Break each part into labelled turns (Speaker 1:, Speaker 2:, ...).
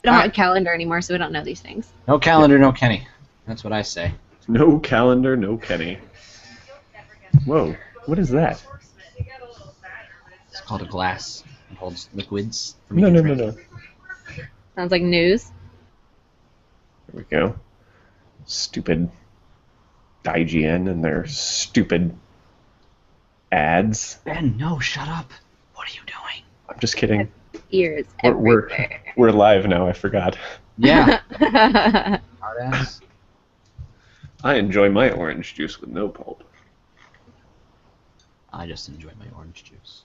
Speaker 1: don't have a calendar anymore, so we don't know these things.
Speaker 2: No calendar, no Kenny. That's what I say.
Speaker 3: No calendar, no Kenny. Whoa, what is that?
Speaker 2: It's called a glass. It holds liquids. For
Speaker 3: No,
Speaker 2: me
Speaker 3: no,
Speaker 2: to
Speaker 3: no,
Speaker 2: drink.
Speaker 3: no.
Speaker 1: Sounds like news.
Speaker 3: There we go. Stupid IGN and their stupid ads.
Speaker 2: Ben, no, shut up. What are you doing?
Speaker 3: I'm just kidding.
Speaker 1: Ears
Speaker 3: We're
Speaker 1: everywhere.
Speaker 3: we're live now. I forgot.
Speaker 2: Yeah. Hard ass.
Speaker 3: I enjoy my orange juice with no pulp.
Speaker 2: I just enjoy my orange juice.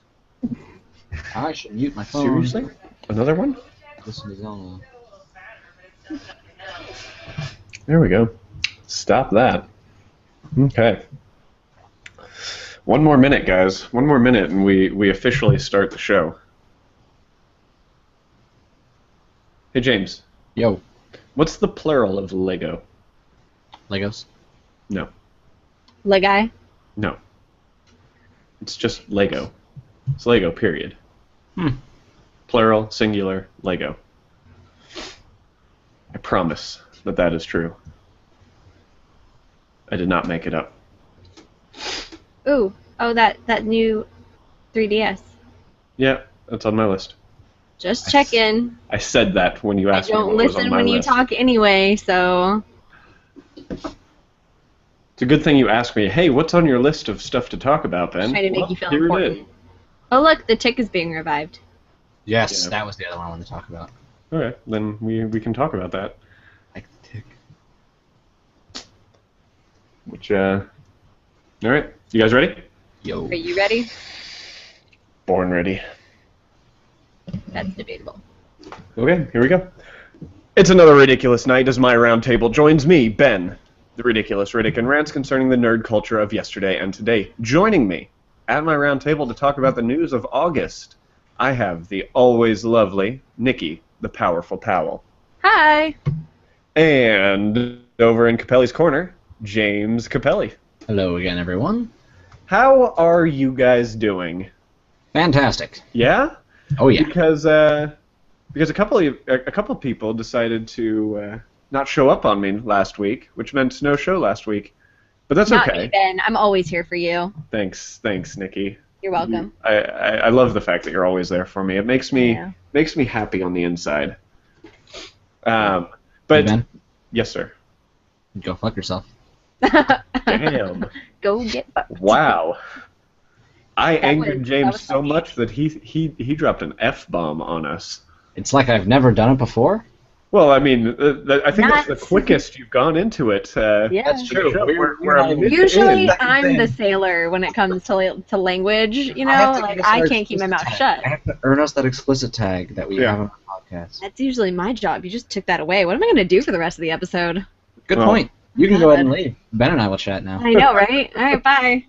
Speaker 2: I should mute my phone.
Speaker 3: Seriously? Another one?
Speaker 2: Listen to Zelda.
Speaker 3: There we go. Stop that. Okay. One more minute, guys. One more minute, and we officially start the show. Hey, James.
Speaker 2: Yo.
Speaker 3: What's the plural of Lego?
Speaker 2: Legos?
Speaker 3: No.
Speaker 1: Legai?
Speaker 3: No. It's just Lego. It's Lego, period. Plural, singular, Lego. I promise that that is true. I did not make it up.
Speaker 1: Ooh. Oh, that new 3DS.
Speaker 3: Yeah, that's on my list.
Speaker 1: Just checking.
Speaker 3: I said that when you
Speaker 1: I
Speaker 3: asked me
Speaker 1: don't
Speaker 3: what was on
Speaker 1: listen
Speaker 3: my
Speaker 1: when you
Speaker 3: list.
Speaker 1: talk anyway, so...
Speaker 3: It's a good thing you asked me, hey, what's on your list of stuff to talk about, Ben?
Speaker 1: Trying to make
Speaker 3: Well,
Speaker 1: you feel
Speaker 3: here it
Speaker 1: important.
Speaker 3: is.
Speaker 1: Oh, look, the tick is being revived.
Speaker 2: Yes,
Speaker 3: Yeah.
Speaker 2: that was the other one I wanted to talk about.
Speaker 3: All right, then we can talk about that.
Speaker 2: Like the tick.
Speaker 3: Which, all right, you guys ready?
Speaker 2: Yo.
Speaker 1: Are you ready?
Speaker 3: Born ready.
Speaker 1: That's debatable.
Speaker 3: Okay, here we go. It's another ridiculous night as my round table joins me, Ben, the ridiculous Riddick, and rants concerning the nerd culture of yesterday and today. Joining me at my round table to talk about the news of August, I have the always lovely Nikki, the powerful Powell.
Speaker 1: Hi!
Speaker 3: And over in Capelli's corner, James Capelli.
Speaker 2: Hello again, everyone.
Speaker 3: How are you guys doing?
Speaker 2: Fantastic.
Speaker 3: Yeah?
Speaker 2: Oh, yeah.
Speaker 3: Because a couple people decided to not show up on me last week, which meant no show last week. But that's
Speaker 1: Not
Speaker 3: okay.
Speaker 1: me, Ben. I'm always here for you.
Speaker 3: Thanks, Nikki.
Speaker 1: You're welcome.
Speaker 3: I love the fact that you're always there for me. It makes me
Speaker 1: Yeah.
Speaker 3: happy on the inside. But
Speaker 2: Hey, Ben,
Speaker 3: yes, sir.
Speaker 2: go fuck yourself.
Speaker 3: Damn.
Speaker 1: Go get fucked.
Speaker 3: Wow. I
Speaker 1: That
Speaker 3: angered
Speaker 1: was
Speaker 3: James so
Speaker 1: funny.
Speaker 3: much that he dropped an F-bomb on us.
Speaker 2: It's like I've never done it before.
Speaker 3: Well, I mean, I think that's the
Speaker 1: Nuts.
Speaker 3: quickest you've gone into it.
Speaker 1: Yeah.
Speaker 2: That's true.
Speaker 3: We're a minute
Speaker 1: Usually,
Speaker 3: in.
Speaker 1: I'm the sailor when it comes to language. You know, like I can't keep my mouth shut.
Speaker 2: I have to earn us that explicit tag that we
Speaker 3: Yeah.
Speaker 2: have on our podcast.
Speaker 1: That's usually my job. You just took that away. What am I going to do for the rest of the episode?
Speaker 2: Good
Speaker 3: Well,
Speaker 2: point. You can go ahead and leave. Ben and I will chat now.
Speaker 1: I know, right? All right, bye.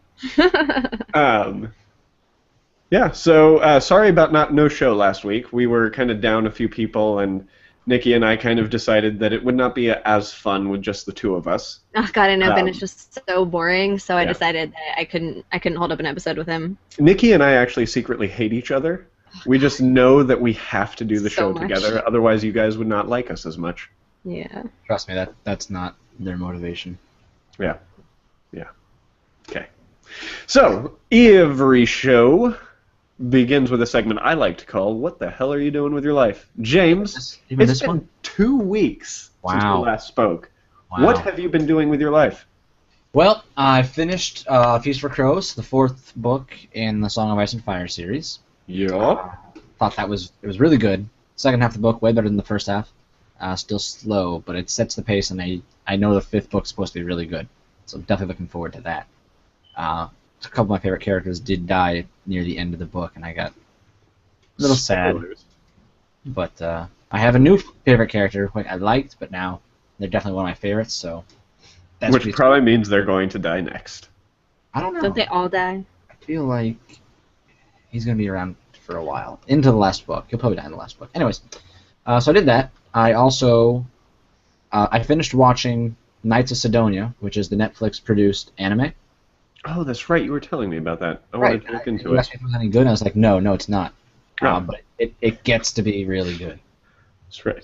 Speaker 3: Yeah, so sorry about no show last week. We were kind of down a few people, and Nikki and I kind of decided that it would not be as fun with just the two of us.
Speaker 1: Oh God, I know Ben
Speaker 3: Um,
Speaker 1: is just so boring. So I
Speaker 3: yeah.
Speaker 1: decided that I couldn't hold up an episode with him.
Speaker 3: Nikki and I actually secretly hate each other. We just know that we have to do the
Speaker 1: So
Speaker 3: show
Speaker 1: much.
Speaker 3: together, otherwise you guys would not like us as much.
Speaker 1: Yeah.
Speaker 2: Trust me, that's not their motivation.
Speaker 3: Yeah. Okay. So, every show begins with a segment I like to call, What the Hell Are You Doing With Your Life? James,
Speaker 2: Even
Speaker 3: it's
Speaker 2: this
Speaker 3: been
Speaker 2: one?
Speaker 3: 2 weeks since we
Speaker 2: Wow.
Speaker 3: last spoke.
Speaker 2: Wow.
Speaker 3: What have you been doing with your life?
Speaker 2: Well, I finished Feast for Crows, the 4th book in the Song of Ice and Fire series.
Speaker 3: Yeah.
Speaker 2: Thought it was really good. Second half of the book way better than the first half. Still slow, but it sets the pace, and I know the 5th book's supposed to be really good, so I'm definitely looking forward to that. A couple of my favorite characters did die near the end of the book, and I got a little sad.
Speaker 3: Spoilers.
Speaker 2: But I have a new favorite character who I liked, but now they're definitely one of my favorites. So that's
Speaker 3: Which
Speaker 2: pretty-
Speaker 3: probably means they're going to die next.
Speaker 2: I don't know.
Speaker 1: Don't they all die?
Speaker 2: I feel like he's gonna be around for a while into the last book. He'll probably die in the last book. Anyways, so I did that. I also I finished watching Knights of Sidonia, which is the Netflix produced anime.
Speaker 3: Oh, that's right. You were telling me about that. I
Speaker 2: Right.
Speaker 3: wanted to look into
Speaker 2: You
Speaker 3: it.
Speaker 2: asked me if it was any good, and I was like, no, it's not.
Speaker 3: Oh.
Speaker 2: But it gets to be really good.
Speaker 3: That's right.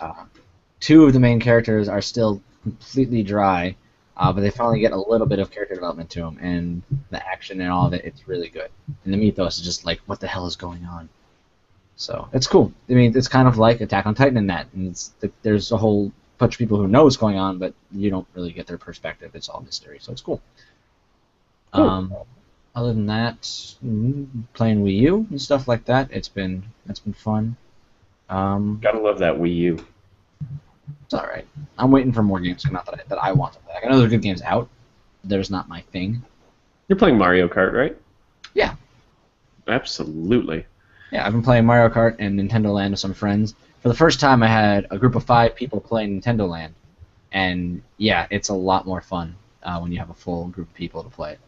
Speaker 2: 2 of the main characters are still completely dry, but they finally get a little bit of character development to them, and the action and all of it, it's really good. And the mythos is just like, what the hell is going on? So it's cool. I mean, it's kind of like Attack on Titan in that, and there's a whole bunch of people who know what's going on, but you don't really get their perspective. It's all mystery, so it's cool. Other than that, playing Wii U and stuff like that, that's been fun.
Speaker 3: Gotta love that Wii U.
Speaker 2: It's all right. I'm waiting for more games to come out that I want to play. I know there are good games out. There's not my thing.
Speaker 3: You're playing Mario Kart, right?
Speaker 2: Yeah.
Speaker 3: Absolutely.
Speaker 2: Yeah, I've been playing Mario Kart and Nintendo Land with some friends. For the first time, I had a group of 5 people playing Nintendo Land, and yeah, it's a lot more fun when you have a full group of people to play it.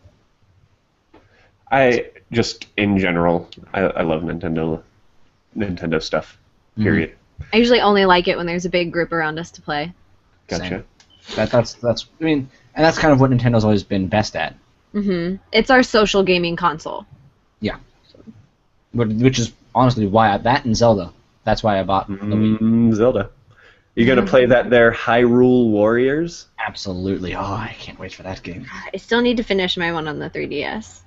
Speaker 3: I just, in general, I love Nintendo stuff. Period.
Speaker 1: I usually only like it when there's a big group around us to play.
Speaker 3: Gotcha.
Speaker 2: That's I mean, and that's kind of what Nintendo's always been best at.
Speaker 1: It's our social gaming console.
Speaker 2: Yeah. Which is honestly why that and Zelda. That's why I bought the Wii.
Speaker 3: Zelda. You gonna play that there Hyrule Warriors?
Speaker 2: Absolutely. Oh, I can't wait for that game.
Speaker 1: I still need to finish my one on the 3DS.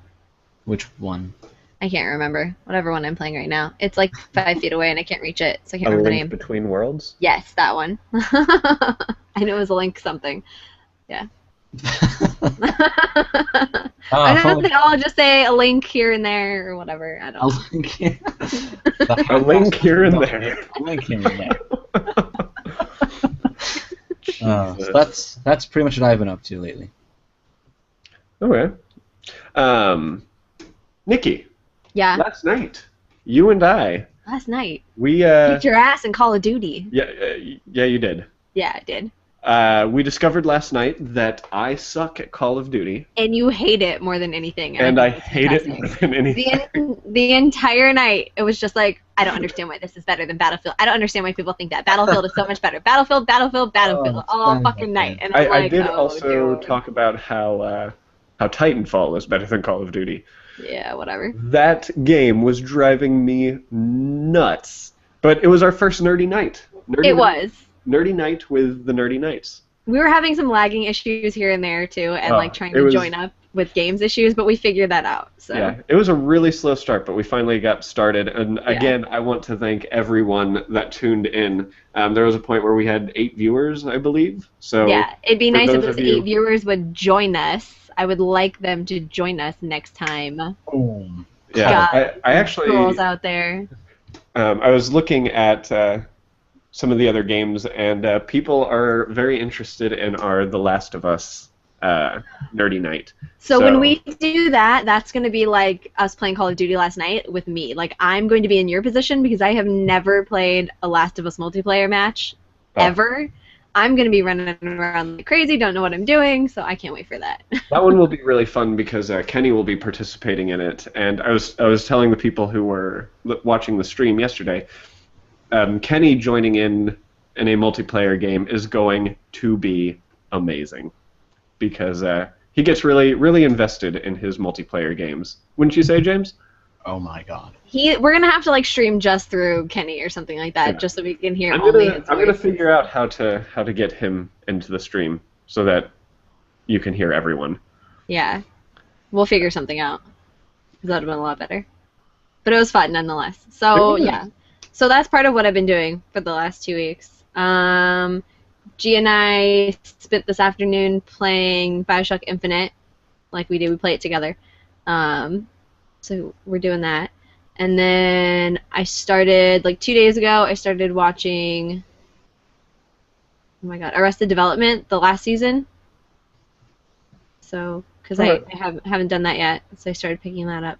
Speaker 2: Which one?
Speaker 1: I can't remember. Whatever one I'm playing right now. It's like 5 feet away and I can't reach it, so I can't
Speaker 3: A
Speaker 1: remember the
Speaker 3: Link
Speaker 1: name.
Speaker 3: Between Worlds?
Speaker 1: Yes, that one. I knew it was a Link something. Yeah. I don't know if they all just say a link here and there or whatever. I don't know.
Speaker 2: A link here.
Speaker 3: A link here and there.
Speaker 2: A link here and there. So that's pretty much what I've been up to lately.
Speaker 3: Okay. Nikki.
Speaker 1: Yeah.
Speaker 3: Last night, you and I.
Speaker 1: Last night.
Speaker 3: We
Speaker 1: kicked your ass in Call of Duty.
Speaker 3: Yeah, you did.
Speaker 1: Yeah, I did.
Speaker 3: We discovered last night that I suck at Call of Duty.
Speaker 1: And you hate it more than anything.
Speaker 3: And I hate it more than anything.
Speaker 1: The entire night, it was just like, I don't understand why this is better than Battlefield. I don't understand why people think that. Battlefield is so much better. Battlefield, all fucking night. And
Speaker 3: I did also talk about how Titanfall is better than Call of Duty.
Speaker 1: Yeah, whatever.
Speaker 3: That game was driving me nuts. But it was our first nerdy night. Nerdy night with the Nerdy Knights.
Speaker 1: We were having some lagging issues here and there, too, and trying to join up with games issues, but we figured that out. So.
Speaker 3: Yeah, it was a really slow start, but we finally got started. And again, I want to thank everyone that tuned in. There was a point where we had 8 viewers, I believe. So
Speaker 1: yeah, it'd be nice if those 8 viewers would join us. I would like them to join us next time.
Speaker 3: Yeah, I actually...
Speaker 1: Trolls out there.
Speaker 3: I was looking at... some of the other games, and people are very interested in our The Last of Us Nerdy Night.
Speaker 1: So when we do that, that's going to be like us playing Call of Duty last night with me. Like, I'm going to be in your position because I have never played a Last of Us multiplayer match ever. I'm going to be running around like crazy, don't know what I'm doing, so I can't wait for that.
Speaker 3: That one will be really fun because Kenny will be participating in it, and I was telling the people who were watching the stream yesterday, Kenny joining in a multiplayer game is going to be amazing because he gets really, really invested in his multiplayer games. Wouldn't you say, James?
Speaker 2: Oh my God.
Speaker 1: We're gonna have to like stream just through Kenny or something like that, just so we can hear
Speaker 3: I'm gonna figure out how to get him into the stream so that you can hear everyone.
Speaker 1: Yeah, we'll figure something out. That would have been a lot better. But it was fun nonetheless. So yeah. So that's part of what I've been doing for the last 2 weeks. G and I spent this afternoon playing Bioshock Infinite, like we did. We play it together. So we're doing that. And then I started, like 2 days ago, I started watching, oh my God, Arrested Development, the last season. So, because I haven't done that yet, so I started picking that up.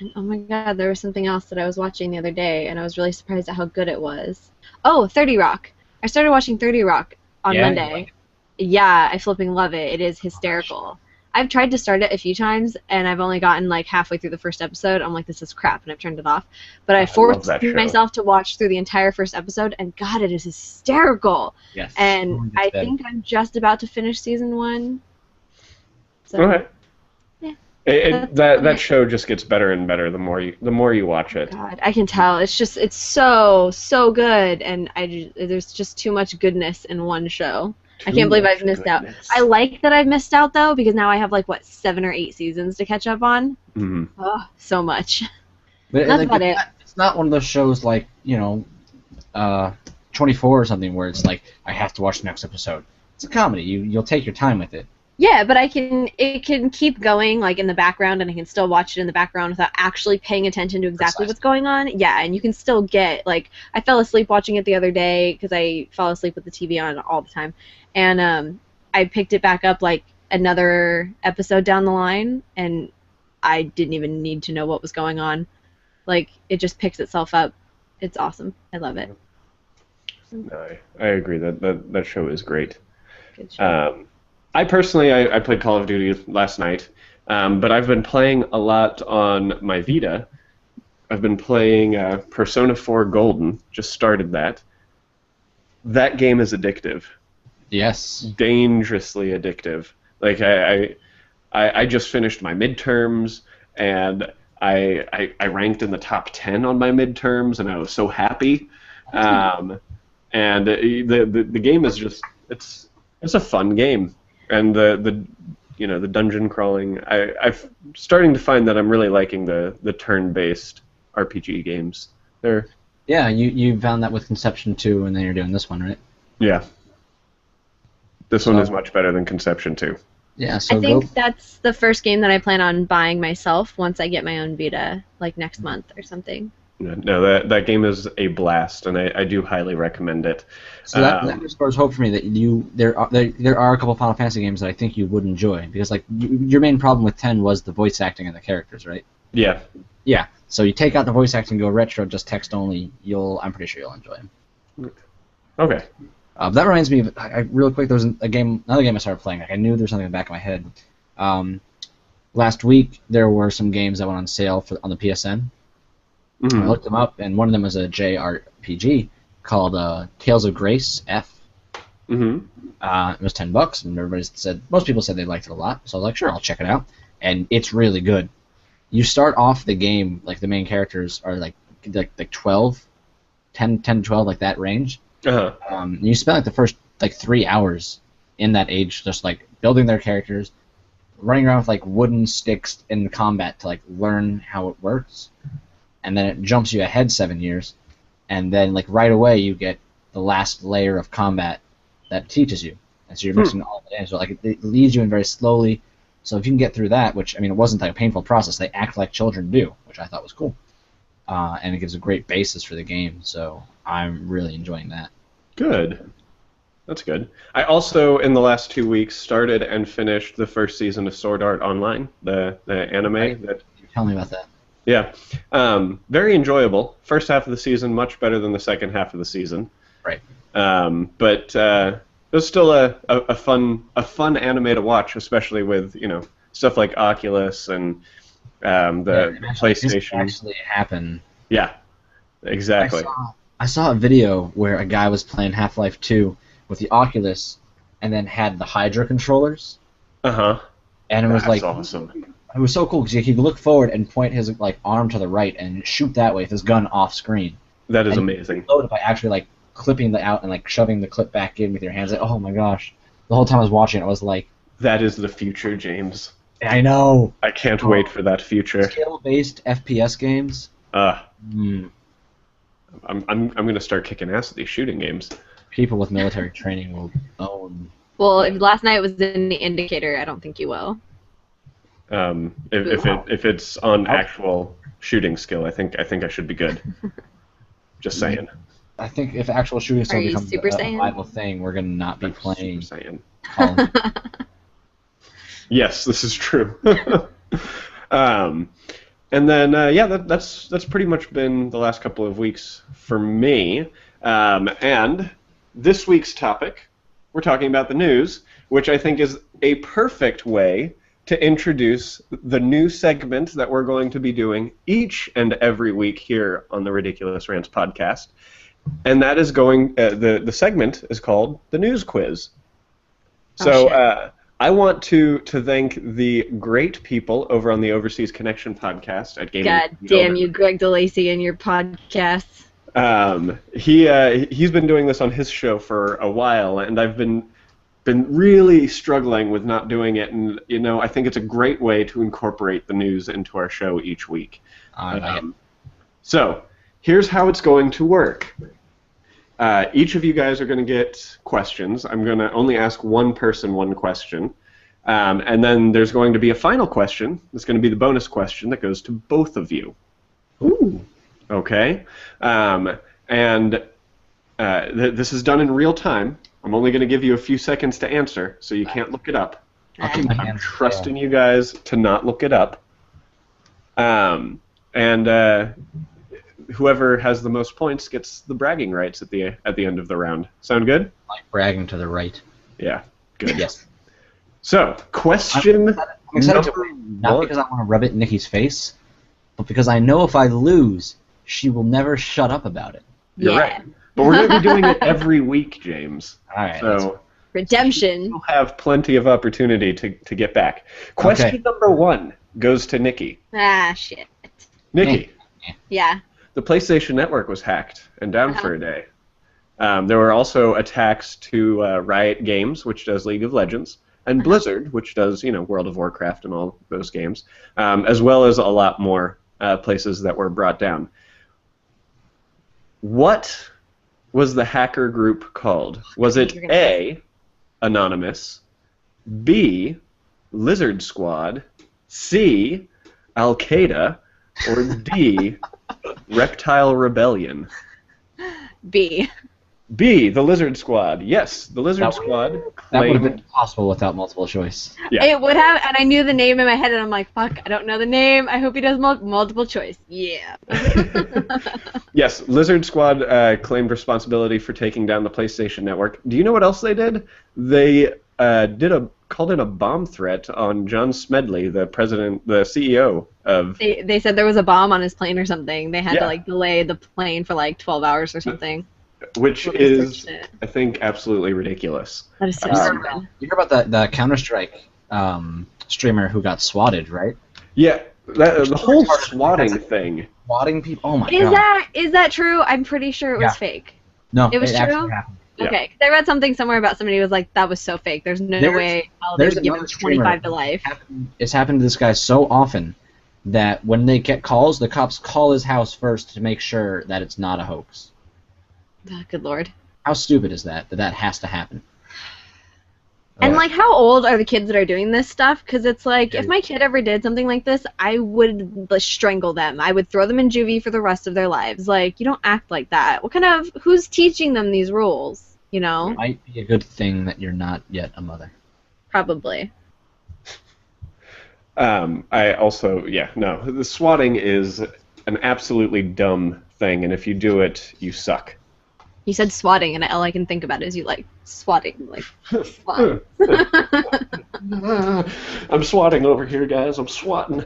Speaker 1: And oh my God, there was something else that I was watching the other day, and I was really surprised at how good it was. Oh, 30 Rock. I started watching 30 Rock on Monday. Yeah, I flipping love it. It is hysterical. I've tried to start it a few times, and I've only gotten like halfway through the first episode. I'm like, this is crap, and I've turned it off. But I forced myself to watch through the entire first episode, and God, it is hysterical.
Speaker 2: Yes.
Speaker 1: And I think I'm just about to finish season 1. So,
Speaker 3: okay.
Speaker 1: Yeah.
Speaker 3: That show just gets better and better the more you watch it.
Speaker 1: God, I can tell. It's so good, and there's just too much goodness in one show. I can't believe I've missed out. I like that I've missed out though, because now I have like 7 or 8 seasons to catch up on.
Speaker 3: Mm-hmm.
Speaker 1: Oh, so much.
Speaker 2: But
Speaker 1: That's about it.
Speaker 2: It's not one of those shows like 24 or something where it's like I have to watch the next episode. It's a comedy. You'll take your time with it.
Speaker 1: Yeah, but it can keep going like in the background, and I can still watch it in the background without actually paying attention to exactly what's going on. Yeah, and you can still get I fell asleep watching it the other day because I fall asleep with the TV on all the time, and I picked it back up another episode down the line, and I didn't even need to know what was going on. It just picks itself up. It's awesome. I love it.
Speaker 3: No, I agree that show is great.
Speaker 1: Good show.
Speaker 3: I personally, I played Call of Duty last night, but I've been playing a lot on my Vita. I've been playing Persona 4 Golden, just started that. That game is addictive.
Speaker 2: Yes.
Speaker 3: Dangerously addictive. I just finished my midterms, and I ranked in the top 10 on my midterms, and I was so happy. And the game is just, it's a fun game. And the dungeon crawling, I'm starting to find that I'm really liking the turn-based RPG games.
Speaker 2: Yeah, you found that with Conception 2, and then you're doing this one, right?
Speaker 3: Yeah. This one is much better than Conception 2.
Speaker 2: Yeah, so
Speaker 1: I think that's the first game that I plan on buying myself once I get my own Vita, next month or something.
Speaker 3: No, that game is a blast, and I do highly recommend it.
Speaker 2: So that restores hope for me that there are a couple Final Fantasy games that I think you would enjoy, because your main problem with 10 was the voice acting and the characters, right?
Speaker 3: Yeah.
Speaker 2: Yeah. So you take out the voice acting, go retro, just text only. I'm pretty sure you'll enjoy them.
Speaker 3: Okay.
Speaker 2: That reminds me of real quick. There was another game I started playing. I knew there was something in the back of my head. Last week there were some games that went on sale on the PSN. Mm-hmm. I looked them up, and one of them was a JRPG called Tales of Grace F.
Speaker 3: Mm-hmm.
Speaker 2: It was $10, and most people said they liked it a lot. So I was like, sure, I'll check it out, and it's really good. You start off the game the main characters are like 12, 10 to 12, that range.
Speaker 3: Uh-huh.
Speaker 2: You spend the first 3 hours in that age just building their characters, running around with wooden sticks in combat to learn how it works. And then it jumps you ahead 7 years, and then right away you get the last layer of combat that teaches you. And so you're mixing all of it in. So it leads you in very slowly. So if you can get through that, which it wasn't a painful process, they act like children do, which I thought was cool. And it gives a great basis for the game. So I'm really enjoying that.
Speaker 3: Good. That's good. I also, in the last 2 weeks, started and finished the first season of Sword Art Online, the anime.
Speaker 2: Tell me about that.
Speaker 3: Yeah. Very enjoyable. First half of the season, much better than the second half of the season.
Speaker 2: Right.
Speaker 3: But it was still a fun anime to watch, especially with stuff like Oculus and the PlayStation.
Speaker 2: Actually happen.
Speaker 3: Yeah. Exactly.
Speaker 2: I saw a video where a guy was playing Half-Life 2 with the Oculus, and then had the Hydra controllers.
Speaker 3: Uh-huh.
Speaker 2: And it was
Speaker 3: That's awesome.
Speaker 2: It was so cool because he could look forward and point his arm to the right and shoot that way with his gun off screen.
Speaker 3: That is amazing.
Speaker 2: Load it by actually clipping the out and shoving the clip back in with your hands. Oh my gosh! The whole time I was watching it, I was like,
Speaker 3: that is the future, James.
Speaker 2: I know.
Speaker 3: I can't wait for that future.
Speaker 2: Skill-based FPS games.
Speaker 3: I'm gonna start kicking ass at these shooting games.
Speaker 2: People with military training will own.
Speaker 1: Well, if last night was an indicator, I don't think you will.
Speaker 3: If it's on actual shooting skill, I think I should be good. Just saying.
Speaker 2: I think if actual shooting skill becomes a viable thing, we're gonna not be playing.
Speaker 3: Super Saiyan. Yes, this is true. And then that's pretty much been the last couple of weeks for me. And this week's topic, we're talking about the news, which I think is a perfect way to introduce the new segment that we're going to be doing each and every week here on the Riddickulous Rants podcast. And that is the segment is called the News Quiz. So I want to thank the great people over on the Overseas Connection podcast at Gaming.
Speaker 1: God damn you, Greg DeLacy, and your podcasts.
Speaker 3: He's been doing this on his show for a while, and I've been really struggling with not doing it. And I think it's a great way to incorporate the news into our show each week. So here's how it's going to work. Each of you guys are going to get questions. I'm going to only ask one person one question. And then there's going to be a final question. It's going to be the bonus question that goes to both of you.
Speaker 2: Ooh.
Speaker 3: Okay? This is done in real time. I'm only going to give you a few seconds to answer, so you can't look it up. I'm trusting you guys to not look it up. Whoever has the most points gets the bragging rights at the end of the round. Sound good?
Speaker 2: Like bragging to the right.
Speaker 3: Yeah, good.
Speaker 2: Yes.
Speaker 3: So, question
Speaker 2: I'm excited to win, not because I want to rub it in Nikki's face, but because I know if I lose, she will never shut up about it.
Speaker 3: You're right. But we're going to be doing it every week, James.
Speaker 2: All right.
Speaker 3: So
Speaker 1: redemption.
Speaker 3: you'll have plenty of opportunity to get back. Question number 1 goes to Nikki.
Speaker 1: Ah, shit.
Speaker 3: Nikki.
Speaker 1: Yeah.
Speaker 3: The PlayStation Network was hacked and down for a day. There were also attacks to Riot Games, which does League of Legends, and Blizzard, which does World of Warcraft and all those games, as well as a lot more places that were brought down. What was the hacker group called? Was it A, Anonymous, B, Lizard Squad, C, Al-Qaeda, or D, Reptile Rebellion?
Speaker 1: B.
Speaker 3: B, the Lizard Squad. Yes, the Lizard Squad.
Speaker 2: That would have been impossible without multiple choice.
Speaker 3: Yeah.
Speaker 1: It would have, and I knew the name in my head, and I'm like, fuck, I don't know the name. I hope he does multiple choice. Yeah.
Speaker 3: Yes, Lizard Squad claimed responsibility for taking down the PlayStation Network. Do you know what else they did? They called in a bomb threat on John Smedley, the CEO of...
Speaker 1: They said there was a bomb on his plane or something. They had to, delay the plane for, 12 hours or something.
Speaker 3: Which is, I think, absolutely ridiculous.
Speaker 1: That is so stupid.
Speaker 2: You hear about the Counter-Strike streamer who got swatted, right?
Speaker 3: Yeah, the whole swatting thing.
Speaker 2: Swatting people? Oh my god.
Speaker 1: Is that true? I'm pretty sure it was fake.
Speaker 2: No,
Speaker 1: it was true?
Speaker 2: actually happened.
Speaker 1: Okay, because I read something somewhere about somebody who was like, that was so fake. There's no way they would give him 25 to life.
Speaker 2: It's happened to this guy so often that when they get calls, the cops call his house first to make sure that it's not a hoax.
Speaker 1: Oh, good lord.
Speaker 2: How stupid is that has to happen?
Speaker 1: And, how old are the kids that are doing this stuff? Because it's like, if my kid ever did something like this, I would strangle them. I would throw them in juvie for the rest of their lives. Like, you don't act like that. Who's teaching them these rules, It
Speaker 2: might be a good thing that you're not yet a mother.
Speaker 1: Probably.
Speaker 3: I also, the swatting is an absolutely dumb thing, and if you do it, you suck.
Speaker 1: You said swatting, and all I can think about is you swatting, swat.
Speaker 3: I'm swatting over here, guys. I'm swatting.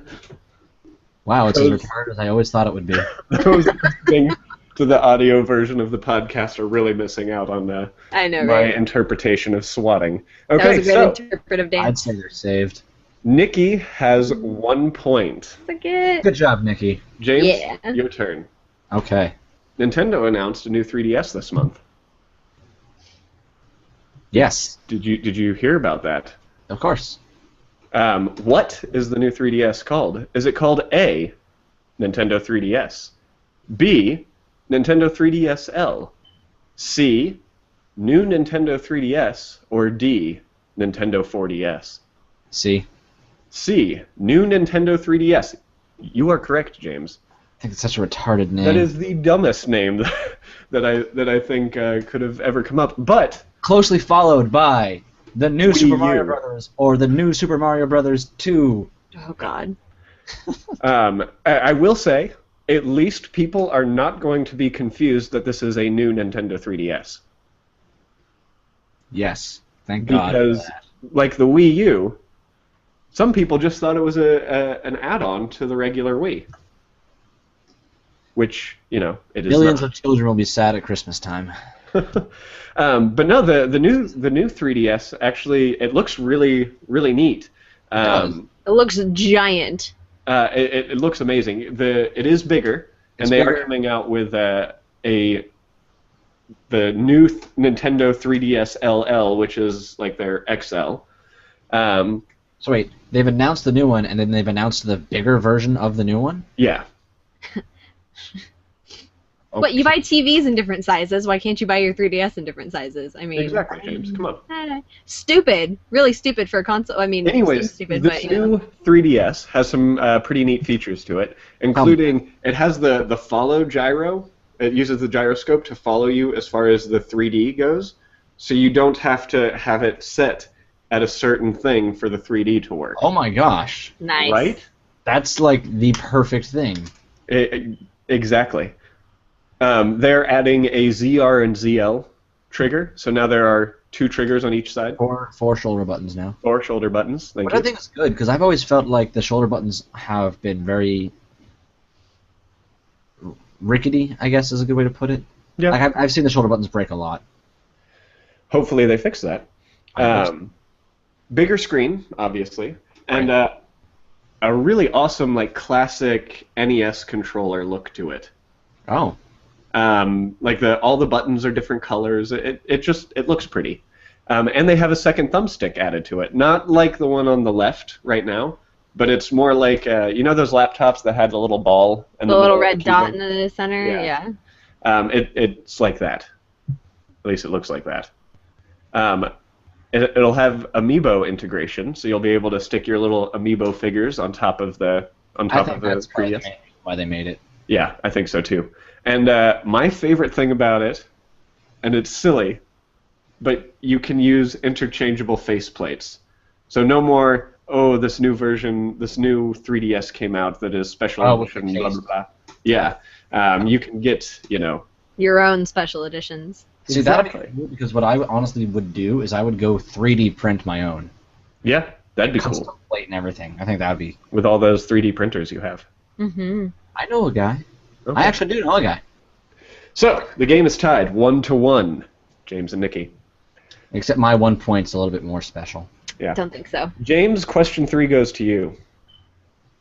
Speaker 2: Wow, it's as retarded as I always thought it would be.
Speaker 3: Those things to the audio version of the podcast are really missing out on my interpretation of swatting. Okay,
Speaker 1: that was a great interpretive dance.
Speaker 2: I'd say they're saved.
Speaker 3: Nikki has 1 point.
Speaker 2: Good job, Nikki.
Speaker 3: James, your turn.
Speaker 2: Okay.
Speaker 3: Nintendo announced a new 3DS this month.
Speaker 2: Yes.
Speaker 3: Did you hear about that?
Speaker 2: Of course.
Speaker 3: What is the new 3DS called? Is it called A, Nintendo 3DS, B, Nintendo 3DS L, C, New Nintendo 3DS, or D, Nintendo 4DS?
Speaker 2: C.
Speaker 3: C, New Nintendo 3DS. You are correct, James.
Speaker 2: I think it's such a retarded name.
Speaker 3: That is the dumbest name that I think could have ever come up. But
Speaker 2: closely followed by the new Super Mario Brothers or the new Super Mario Brothers 2.
Speaker 1: Oh God.
Speaker 3: I will say, at least people are not going to be confused that this is a new Nintendo 3DS.
Speaker 2: Yes, thank God.
Speaker 3: Because, like the Wii U, some people just thought it was an add-on to the regular Wii. Which, it is
Speaker 2: Millions
Speaker 3: not.
Speaker 2: of children will be sad at Christmas time.
Speaker 3: But no, the new 3DS actually it looks really really neat.
Speaker 2: It does.
Speaker 1: It looks giant.
Speaker 3: It looks amazing. It is bigger, and
Speaker 2: It's
Speaker 3: they are
Speaker 2: bigger.
Speaker 3: coming out with the new Nintendo 3DS LL, which is like their XL. Um,
Speaker 2: So wait, they've announced the new one, and then they've announced the bigger version of the new one?
Speaker 3: yeah,
Speaker 1: But you buy TVs in different sizes. Why can't you buy your 3DS in different sizes? I mean,
Speaker 3: exactly, James. Come on.
Speaker 1: Stupid. Really stupid for a console. I mean,
Speaker 3: Anyways,
Speaker 1: stupid,
Speaker 3: this
Speaker 1: but
Speaker 3: new 3DS has some pretty neat features to it, including it has the follow gyro. It uses the gyroscope to follow you as far as the 3D goes, so you don't have to have it set at a certain thing for the 3D to work.
Speaker 2: Oh my gosh.
Speaker 1: nice.
Speaker 3: Right?
Speaker 2: That's like the perfect thing.
Speaker 3: Exactly. They're adding a ZR and ZL trigger, so now there are 2 triggers on each side.
Speaker 2: Four shoulder buttons now.
Speaker 3: 4 shoulder buttons. Thank
Speaker 2: But
Speaker 3: you.
Speaker 2: I think it's good, because I've always felt like the shoulder buttons have been very rickety, I guess is a good way to put it.
Speaker 3: Yeah.
Speaker 2: Like I've seen the shoulder buttons break a lot.
Speaker 3: Hopefully they fix that.
Speaker 2: I hope so.
Speaker 3: Bigger screen, obviously, and a really awesome, like, classic NES controller look to it.
Speaker 2: Oh.
Speaker 3: Like all the buttons are different colors. It looks pretty. And they have a second thumbstick added to it. Not like the one on the left right now, but it's more like you know those laptops that had a little ball and
Speaker 1: The little red dot in the center.
Speaker 3: Yeah.
Speaker 1: Yeah.
Speaker 3: It's like that. At least it looks like that. It'll have Amiibo integration, so you'll be able to stick your little Amiibo figures on top of the
Speaker 2: I think that's
Speaker 3: 3DS.
Speaker 2: probably why they made it.
Speaker 3: Yeah, I think so too. And my favorite thing about it, and it's silly, but you can use interchangeable faceplates. So no more, oh, this new version, this new 3DS came out that is special
Speaker 2: with the
Speaker 3: edition, blah,
Speaker 2: case.
Speaker 3: blah, blah. Yeah. You can get,
Speaker 1: Your own special editions.
Speaker 2: See, that'd
Speaker 3: Exactly.
Speaker 2: be cool, because what I honestly would do is I would go 3D print my own.
Speaker 3: Yeah, that'd be
Speaker 2: Custom
Speaker 3: cool.
Speaker 2: plate and everything. I think that would be...
Speaker 3: With all those 3D printers you have.
Speaker 1: Mm-hmm.
Speaker 2: I know a guy.
Speaker 3: Okay.
Speaker 2: I actually do know a guy.
Speaker 3: So, the game is tied 1-1, James and Nikki.
Speaker 2: Except my 1 point's a little bit more special.
Speaker 3: Yeah.
Speaker 1: Don't think so.
Speaker 3: James, question 3 goes to you.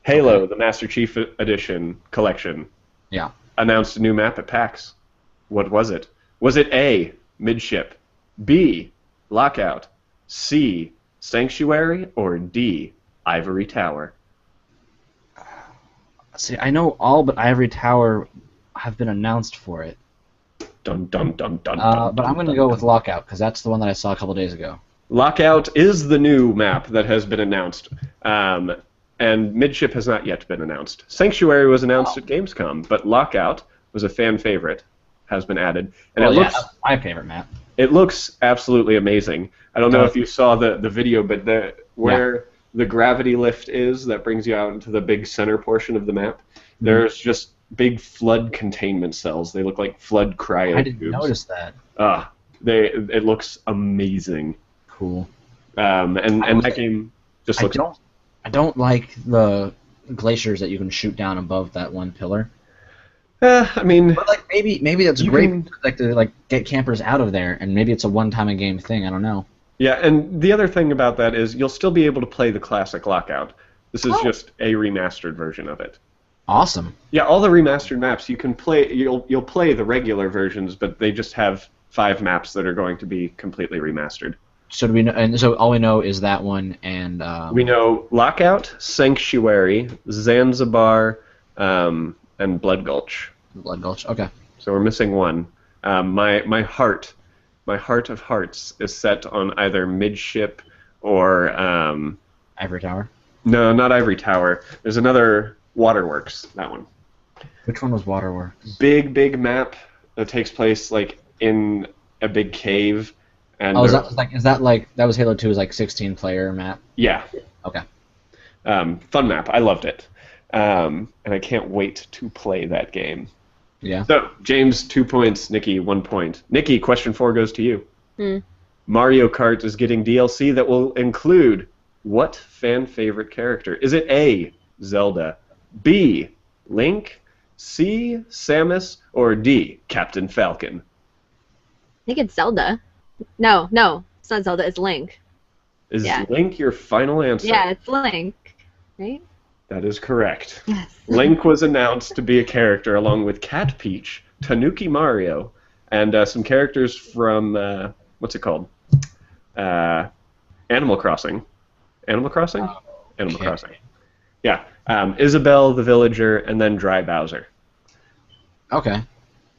Speaker 3: Halo, the Master Chief Edition collection,
Speaker 2: Yeah.
Speaker 3: announced a new map at PAX. What was it? Was it A, Midship, B, Lockout, C, Sanctuary, or D, Ivory Tower?
Speaker 2: See, I know all but Ivory Tower have been announced for it.
Speaker 3: Dun dun dun dun dun.
Speaker 2: But I'm going to go with Lockout, because that's the one that I saw a couple days ago.
Speaker 3: Lockout is the new map that has been announced, and Midship has not yet been announced. Sanctuary was announced at Gamescom, but Lockout was a fan favorite, has been added, and
Speaker 2: Well,
Speaker 3: it
Speaker 2: yeah,
Speaker 3: looks
Speaker 2: that's my favorite map.
Speaker 3: it looks absolutely amazing. I don't know if you saw the video, but where the gravity lift is that brings you out into the big center portion of the map, there's just big flood containment cells. They look like flood cryo
Speaker 2: I didn't
Speaker 3: tubes.
Speaker 2: notice that.
Speaker 3: It looks amazing.
Speaker 2: Cool.
Speaker 3: And that game just looks.
Speaker 2: I don't like the glaciers that you can shoot down above that one pillar.
Speaker 3: I mean,
Speaker 2: But like maybe that's
Speaker 3: You
Speaker 2: great
Speaker 3: can-
Speaker 2: to get campers out of there, and maybe it's a one-time a game thing. I don't know.
Speaker 3: yeah, and the other thing about that is you'll still be able to play the classic Lockout. This is just a remastered version of it.
Speaker 2: Awesome.
Speaker 3: Yeah, all the remastered maps you can play. You'll play the regular versions, but they just have 5 maps that are going to be completely remastered.
Speaker 2: So do we know? And so all we know is that one, and
Speaker 3: We know Lockout, Sanctuary, Zanzibar, and Blood Gulch.
Speaker 2: Blood Gulch. Okay.
Speaker 3: So we're missing one. My heart of hearts is set on either Midship or
Speaker 2: Ivory Tower.
Speaker 3: no, not Ivory Tower. There's another Waterworks. That one.
Speaker 2: Which one was Waterworks?
Speaker 3: Big map that takes place like in a big cave. And
Speaker 2: Oh, is that like that was Halo 2's like 16-player map?
Speaker 3: yeah,
Speaker 2: Okay.
Speaker 3: fun map. I loved it, and I can't wait to play that game.
Speaker 2: Yeah.
Speaker 3: So James 2 points, Nikki 1 point. Nikki, question 4 goes to you.
Speaker 1: Hmm.
Speaker 3: Mario Kart is getting DLC that will include what fan favorite character? Is it A, Zelda, B, Link, C, Samus, or D, Captain Falcon?
Speaker 1: think it's Zelda. No, no, it's not Zelda. It's Link.
Speaker 3: Is
Speaker 1: Yeah.
Speaker 3: Link your final answer?
Speaker 1: Yeah, it's Link, right?
Speaker 3: That is correct.
Speaker 1: Yes.
Speaker 3: Link was announced to be a character along with Cat Peach, Tanuki Mario, and some characters from, what's it called? Animal Crossing. Animal Crossing? Animal
Speaker 2: Okay.
Speaker 3: Crossing. Yeah. Isabelle the Villager, and then Dry Bowser.
Speaker 2: Okay.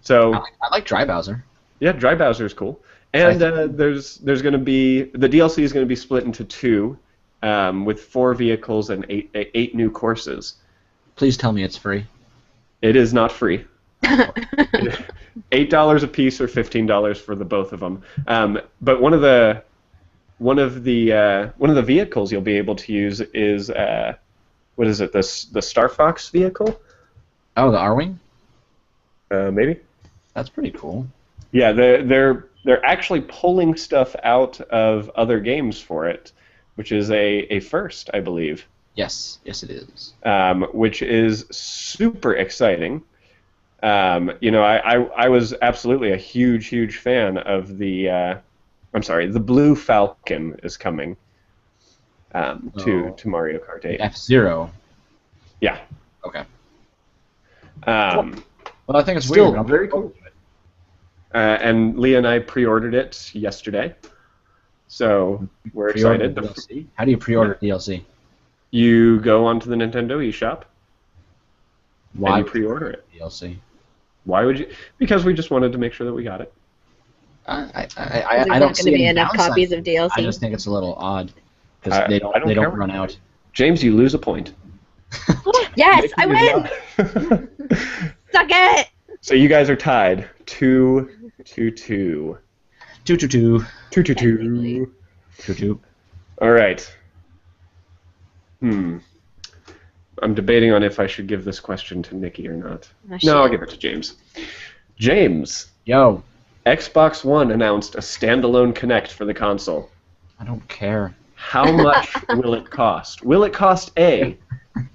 Speaker 3: So,
Speaker 2: I like Dry Bowser.
Speaker 3: yeah, Dry Bowser is cool. And there's going to be, the DLC is going to be split into 2, with 4 vehicles and 8 new courses.
Speaker 2: Please tell me it's free.
Speaker 3: It is not free. $8 a piece or $15 for the both of them. But one of the vehicles you'll be able to use is what is it? The Star Fox vehicle?
Speaker 2: Oh, the R-Wing?
Speaker 3: Maybe.
Speaker 2: That's pretty cool.
Speaker 3: Yeah, they're actually pulling stuff out of other games for it, which is a first, I believe.
Speaker 2: Yes, it is.
Speaker 3: Which is super exciting. I was absolutely a huge fan of the. I'm sorry, the Blue Falcon is coming to Mario Kart 8.
Speaker 2: F-Zero.
Speaker 3: Yeah.
Speaker 2: Okay.
Speaker 3: Well,
Speaker 2: Well, I think it's
Speaker 3: still
Speaker 2: weird. I'm
Speaker 3: very cool. And Leah and I pre-ordered it yesterday, so we're excited.
Speaker 2: DLC? How do you pre-order DLC?
Speaker 3: You go onto the Nintendo eShop
Speaker 2: Why
Speaker 3: and you pre-order it.
Speaker 2: DLC?
Speaker 3: Why would you? Because we just wanted to make sure that we got it.
Speaker 2: I
Speaker 1: There's
Speaker 2: don't
Speaker 1: not
Speaker 2: see
Speaker 1: going to be
Speaker 2: any
Speaker 1: enough
Speaker 2: downside.
Speaker 1: copies of DLC.
Speaker 2: I just think it's a little odd because
Speaker 3: I
Speaker 2: they
Speaker 3: don't
Speaker 2: don't
Speaker 3: care.
Speaker 2: run out.
Speaker 3: James, you lose a point.
Speaker 1: Yes, I win!
Speaker 3: win!
Speaker 1: Suck it!
Speaker 3: So you guys are tied 2-2.
Speaker 2: 2-2-2.
Speaker 3: 2-2-2.
Speaker 1: Technically.
Speaker 2: 2-2.
Speaker 3: All right. I'm debating on if I should give this question to Nikki or not.
Speaker 1: Oh, shit.
Speaker 3: No, I'll give it to James. James,
Speaker 2: Yo,
Speaker 3: Xbox One announced a standalone Kinect for the console.
Speaker 2: I don't care.
Speaker 3: How much will it cost? Will it cost A,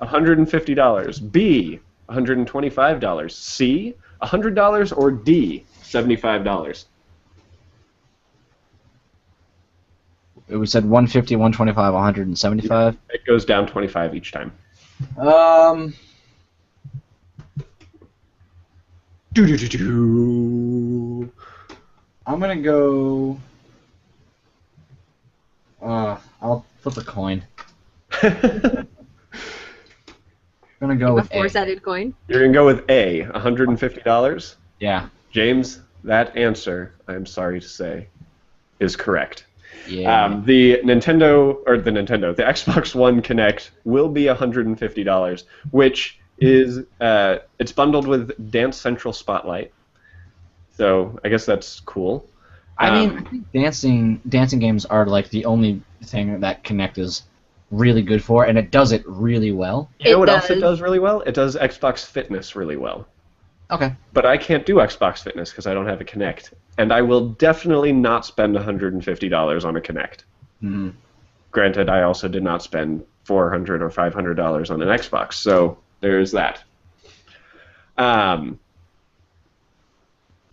Speaker 3: $150, B, $125, C, $100, or D, $75?
Speaker 2: We said 150, 125, 175.
Speaker 3: It goes down 25 each time.
Speaker 2: I'm gonna go. I'll flip a coin. I'm gonna go
Speaker 1: A
Speaker 2: with A.
Speaker 1: four-sided coin.
Speaker 3: You're going to go with A, $150?
Speaker 2: Yeah.
Speaker 3: James, that answer, I'm sorry to say, is correct.
Speaker 2: Yeah.
Speaker 3: The Xbox One Kinect will be $150, which is it's bundled with Dance Central Spotlight. So I guess that's cool.
Speaker 2: I think dancing games are like the only thing that Kinect is really good for, and it does it really well.
Speaker 3: You know
Speaker 1: It
Speaker 3: what else it
Speaker 1: does.
Speaker 3: does really well? It does Xbox Fitness really well.
Speaker 2: Okay.
Speaker 3: But I can't do Xbox Fitness because I don't have a Kinect. And I will definitely not spend $150 on a Kinect.
Speaker 2: Mm-hmm.
Speaker 3: Granted, I also did not spend $400 or $500 on an Xbox, so there's that. I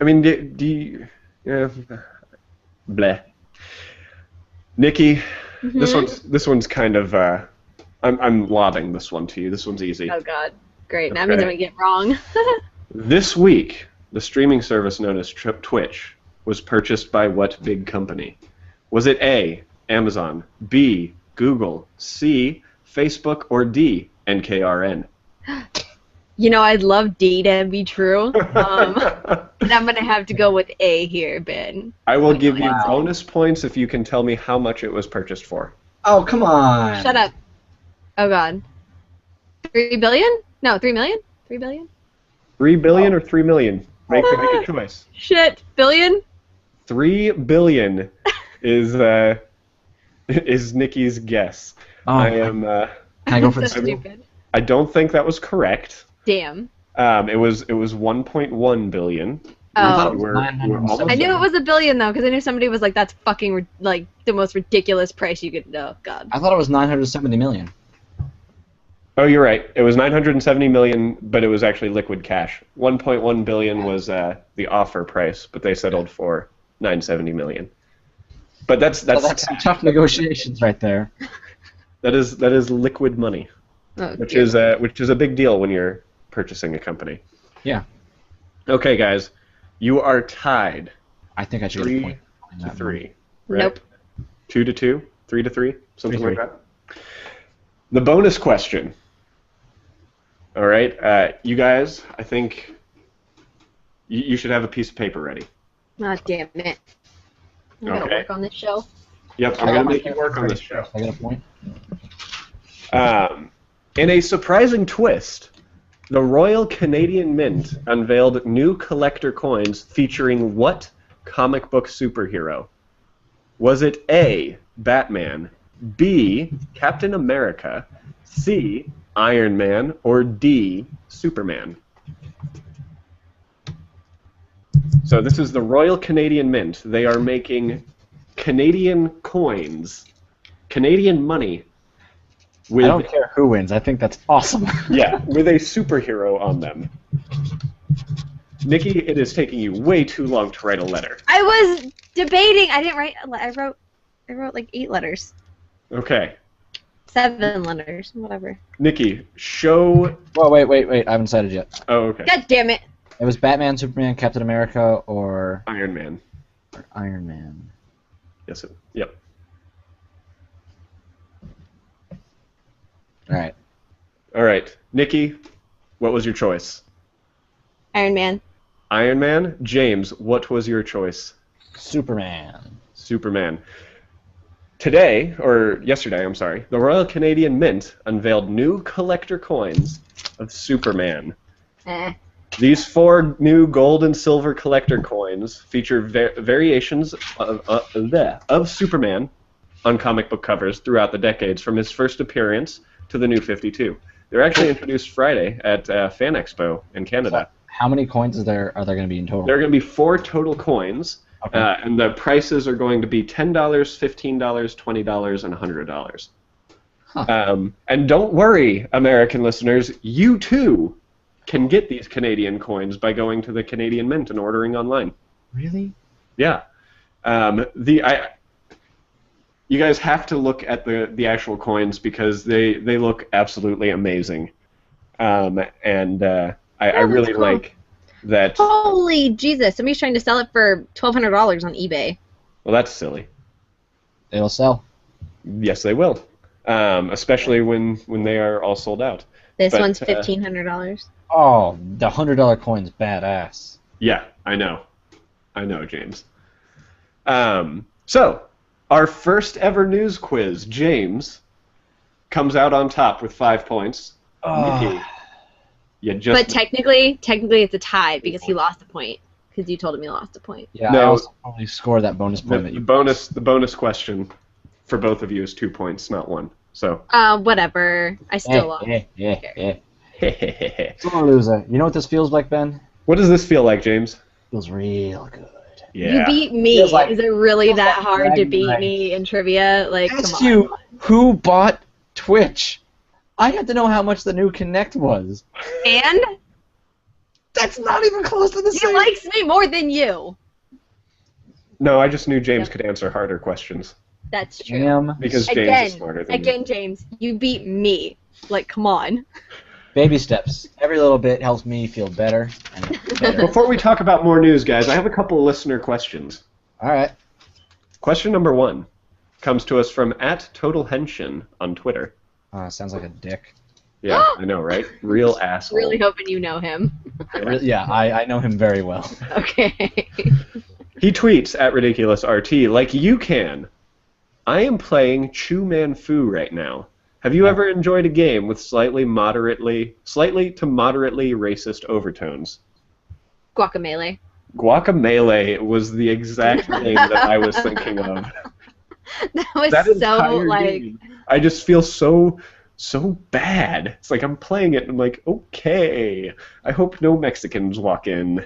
Speaker 3: mean, do you... Yeah, bleh. Nikki, this one's kind of... I'm lobbing this one to you. This one's easy.
Speaker 1: Oh god. Great. That
Speaker 3: Okay.
Speaker 1: means I'm going to get wrong.
Speaker 3: This week, the streaming service known as Twitch was purchased by what big company? Was it A, Amazon, B, Google, C, Facebook, or D, NKRN?
Speaker 1: You know, I'd love D to be true. But I'm going to have to go with A here, Ben.
Speaker 3: I will give you
Speaker 2: Wow.
Speaker 3: bonus points if you can tell me how much it was purchased for.
Speaker 2: Oh, come on.
Speaker 1: Shut up. Oh god. 3 billion? No, 3 million? 3 billion?
Speaker 3: 3 billion or 3 million? Make a choice.
Speaker 1: Shit. Billion?
Speaker 3: 3 billion is Nikki's guess.
Speaker 2: Oh,
Speaker 3: I am.
Speaker 2: Can I go for
Speaker 1: So
Speaker 2: the
Speaker 1: stupid.
Speaker 3: I don't think that was correct.
Speaker 1: Damn.
Speaker 3: It was 1.1 billion.
Speaker 1: Oh.
Speaker 3: You were almost
Speaker 1: I knew
Speaker 3: there.
Speaker 1: it was a billion though, because I knew somebody was like, "That's fucking like the most ridiculous price you could." Oh God.
Speaker 2: I thought it was 970 million.
Speaker 3: Oh, you're right. It was 970 million, but it was actually liquid cash. 1.1 billion was the offer price, but they settled for 970 million. But that's
Speaker 2: some tough negotiations right there.
Speaker 3: that is liquid money,
Speaker 1: Oh,
Speaker 3: which
Speaker 1: dear.
Speaker 3: is a big deal when you're purchasing a company.
Speaker 2: Yeah.
Speaker 3: Okay, guys, you are tied
Speaker 2: I think I should get a
Speaker 3: 3
Speaker 2: point.
Speaker 3: to 3. Right?
Speaker 1: Nope.
Speaker 3: 2 to 2, 3 to 3, something
Speaker 2: 3-3.
Speaker 3: like that. The bonus question. All right, you guys, I think you should have a piece of paper ready.
Speaker 1: Ah, damn it. I gotta
Speaker 3: Okay.
Speaker 1: work on this show.
Speaker 3: Yep, I'm
Speaker 2: I
Speaker 3: going to
Speaker 2: got
Speaker 3: make
Speaker 2: my
Speaker 3: you work on this show.
Speaker 2: I get a point.
Speaker 3: In a surprising twist, the Royal Canadian Mint unveiled new collector coins featuring what comic book superhero? Was it A, Batman, B, Captain America, C, Iron Man, or D, Superman? So this is the Royal Canadian Mint. They are making Canadian coins, Canadian money, with
Speaker 2: I don't care who wins. I think that's awesome.
Speaker 3: yeah, with a superhero on them. Nikki, it is taking you way too long to write a letter.
Speaker 1: I was debating. I didn't write. I wrote like 8 letters.
Speaker 3: Okay.
Speaker 1: 7 letters. Whatever.
Speaker 3: Nikki, show...
Speaker 2: Whoa, wait. I haven't decided yet.
Speaker 3: Oh, okay.
Speaker 1: God damn it.
Speaker 2: It was Batman, Superman, Captain America, or
Speaker 3: Iron Man.
Speaker 2: Iron Man.
Speaker 3: Yes, yep.
Speaker 2: All right.
Speaker 3: All right. Nikki, what was your choice?
Speaker 1: Iron Man.
Speaker 3: Iron Man. James, what was your choice?
Speaker 2: Superman.
Speaker 3: Superman. Today, or yesterday, I'm sorry, the Royal Canadian Mint unveiled new collector coins of Superman. These 4 new gold and silver collector coins feature variations of Superman on comic book covers throughout the decades, from his first appearance to the New 52. They were actually introduced Friday at Fan Expo in Canada.
Speaker 2: How many coins are there going to be in total?
Speaker 3: There are going to be 4 total coins,
Speaker 2: Okay.
Speaker 3: and the prices are going to be $10, $15, $20, and $100.
Speaker 2: Huh.
Speaker 3: And don't worry, American listeners, you too can get these Canadian coins by going to the Canadian Mint and ordering online.
Speaker 2: Really?
Speaker 3: Yeah. You guys have to look at the actual coins because they look absolutely amazing. I really
Speaker 1: cool.
Speaker 3: like that.
Speaker 1: Holy Jesus! Somebody's trying to sell it for $1,200 on eBay.
Speaker 3: Well, that's silly.
Speaker 2: It'll sell.
Speaker 3: Yes, they will. Especially when they are all sold out.
Speaker 1: This
Speaker 3: But,
Speaker 1: one's $1,500.
Speaker 2: Oh, the $100 coin's badass.
Speaker 3: Yeah, I know, James. So, our first ever news quiz, James, comes out on top with 5 points. Nikki, you just...
Speaker 1: But technically it's a tie because he lost a point. Because you told him he lost a point.
Speaker 2: Yeah,
Speaker 3: No.
Speaker 2: I also probably scored that bonus point that
Speaker 3: the
Speaker 2: you...
Speaker 3: bonus question for both of you is 2 points, not 1. So.
Speaker 1: Whatever. I still lost.
Speaker 2: Yeah. Sore loser. You know what this feels like, Ben?
Speaker 3: What does this feel like, James?
Speaker 2: Feels real good.
Speaker 3: Yeah.
Speaker 1: You beat me.
Speaker 2: Feels like-
Speaker 1: Is it really
Speaker 2: feels
Speaker 1: that
Speaker 2: like
Speaker 1: hard to
Speaker 2: bragging
Speaker 1: beat
Speaker 2: rights.
Speaker 1: me in trivia? Like,
Speaker 2: Asked
Speaker 1: come on.
Speaker 2: you who bought Twitch. I had to know how much the new Kinect was.
Speaker 1: And
Speaker 2: That's not even close to the
Speaker 1: he
Speaker 2: same.
Speaker 1: likes me more than you.
Speaker 3: No, I just knew James
Speaker 1: Yep.
Speaker 3: could answer harder questions
Speaker 1: That's true.
Speaker 2: Damn.
Speaker 3: because James
Speaker 1: Again,
Speaker 3: is smarter than
Speaker 1: again, James, you beat me. Like, come on.
Speaker 2: Baby steps. Every little bit helps me feel better. And
Speaker 3: you.
Speaker 2: better.
Speaker 3: Before we talk about more news, guys, I have a couple of listener questions.
Speaker 2: All right.
Speaker 3: Question number 1 comes to us from @TotalHenshin on Twitter.
Speaker 2: Sounds like a dick.
Speaker 3: Yeah, I know, right? Real asshole.
Speaker 1: Really hoping you know him.
Speaker 2: Yeah, I know him very well.
Speaker 1: Okay.
Speaker 3: He tweets @RiddickulousRT, like you can. I am playing Chu Man Fu right now. Have you ever enjoyed a game with slightly to moderately racist overtones?
Speaker 1: Guacamole.
Speaker 3: Guacamole was the exact game that I was thinking of.
Speaker 1: That was
Speaker 3: That
Speaker 1: so,
Speaker 3: entire
Speaker 1: like...
Speaker 3: game, I just feel so bad. It's like I'm playing it and I'm like, okay, I hope no Mexicans walk in.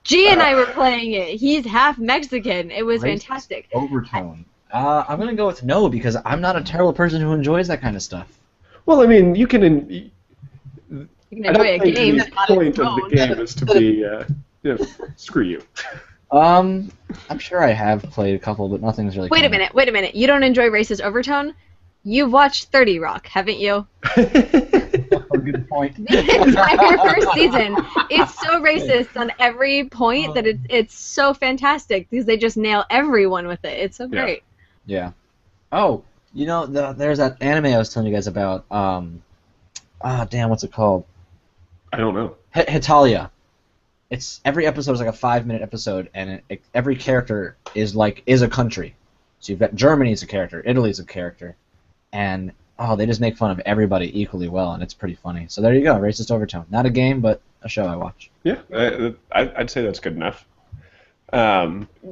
Speaker 1: G and I were playing it. He's half Mexican. It was
Speaker 2: Racist
Speaker 1: fantastic.
Speaker 2: Overtone. I'm going to go with no because I'm not a terrible person who enjoys that kind of stuff.
Speaker 3: Well, I mean, you can...
Speaker 1: You can
Speaker 3: I don't
Speaker 1: enjoy a
Speaker 3: think
Speaker 1: game.
Speaker 3: the
Speaker 1: that's not
Speaker 3: point
Speaker 1: its
Speaker 3: of
Speaker 1: own.
Speaker 3: the game is to be, screw you.
Speaker 2: I'm sure I have played a couple, but nothing's really.
Speaker 1: Wait a minute. You don't enjoy racist overtone? You've watched 30 Rock, haven't you?
Speaker 2: Oh, good point.
Speaker 1: The entire first season is so racist on every point that it's so fantastic because they just nail everyone with it. It's so great.
Speaker 2: Yeah. Oh, there's that anime I was telling you guys about. Damn, what's it called?
Speaker 3: I don't know.
Speaker 2: Hitalia. It's every episode is like a 5-minute episode, and every character is a country. So you've got Germany's a character, Italy's a character, and they just make fun of everybody equally well, and it's pretty funny. So there you go, racist overtone. Not a game, but a show I watch.
Speaker 3: Yeah, I'd say that's good enough.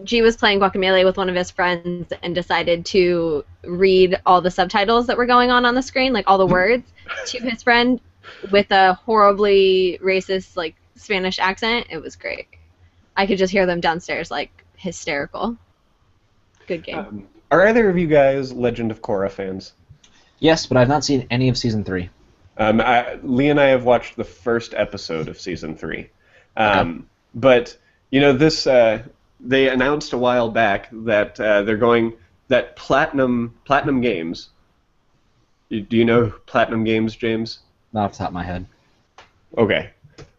Speaker 1: G was playing Guacamelee with one of his friends and decided to read all the subtitles that were going on the screen, like all the words, to his friend with a horribly racist, like, Spanish accent. It was great. I could just hear them downstairs, like, hysterical. Good game.
Speaker 3: Are either of you guys Legend of Korra fans?
Speaker 2: Yes, but I've not seen any of Season 3.
Speaker 3: Lee and I have watched the first episode of Season 3.
Speaker 2: Okay.
Speaker 3: But, this, they announced a while back that they're going, that Platinum Games, do you know Platinum Games, James?
Speaker 2: Not off the top of my head.
Speaker 3: Okay.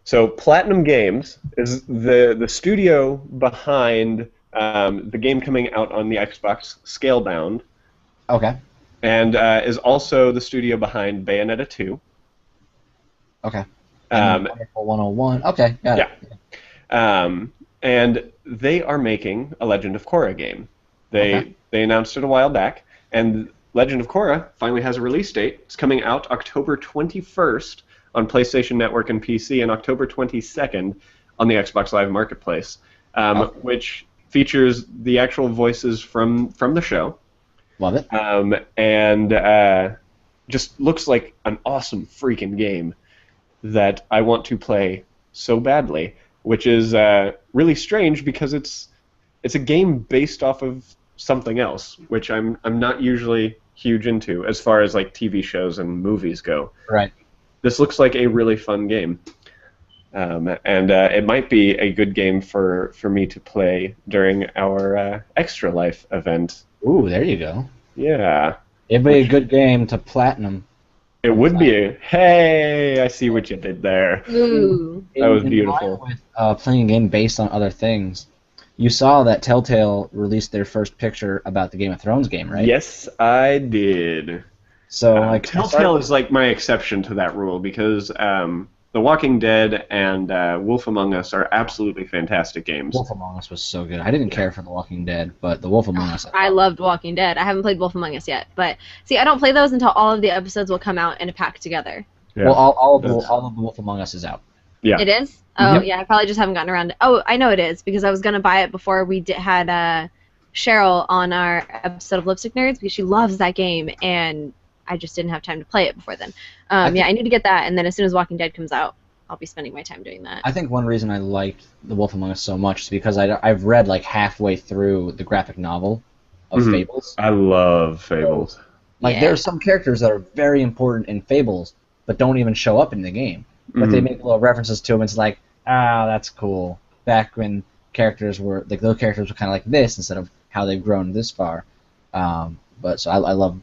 Speaker 3: So Platinum Games is the studio behind the game coming out on the Xbox, Scalebound.
Speaker 2: Okay.
Speaker 3: And is also the studio behind Bayonetta 2.
Speaker 2: Okay. Wonderful 101. Okay, got it.
Speaker 3: Yeah. And they are making a Legend of Korra game. They announced it a while back, and Legend of Korra finally has a release date. It's coming out October 21st on PlayStation Network and PC, and October 22nd on the Xbox Live Marketplace, which features the actual voices from the show.
Speaker 2: Love it.
Speaker 3: And just looks like an awesome freaking game that I want to play so badly, which is really strange because it's a game based off of something else, which I'm not usually huge into as far as like TV shows and movies go.
Speaker 2: Right.
Speaker 3: This looks like a really fun game, and it might be a good game for me to play during our Extra Life event.
Speaker 2: Ooh, there you go.
Speaker 3: Yeah.
Speaker 2: It'd be a good game to platinum.
Speaker 3: It would be. Hey, I see what you did there.
Speaker 1: Ooh.
Speaker 3: That was beautiful.
Speaker 2: With playing a game based on other things, you saw that Telltale released their first picture about the Game of Thrones game, right?
Speaker 3: Yes, I did.
Speaker 2: So
Speaker 3: Telltale is like my exception to that rule because The Walking Dead and Wolf Among Us are absolutely fantastic games.
Speaker 2: Wolf Among Us was so good. I didn't care for The Walking Dead, but The Wolf Among Us.
Speaker 1: I loved Walking Dead. I haven't played Wolf Among Us yet, but see, I don't play those until all of the episodes will come out in a pack together.
Speaker 3: Yeah.
Speaker 2: Well, all of the Wolf Among Us is out.
Speaker 3: Yeah.
Speaker 1: It is? Oh, yeah, I probably just haven't gotten around to. Oh, I know it is, because I was going to buy it before we had Cheryl on our episode of Lipstick Nerds, because she loves that game, and I just didn't have time to play it before then. I need to get that, and then as soon as Walking Dead comes out, I'll be spending my time doing that.
Speaker 2: I think one reason I liked The Wolf Among Us so much is because I've read like halfway through the graphic novel of Fables.
Speaker 3: I love Fables.
Speaker 2: There are some characters that are very important in Fables, but don't even show up in the game. But they make little references to them. It's like, that's cool. Back when characters were like those characters were kind of like this instead of how they've grown this far. But so I loved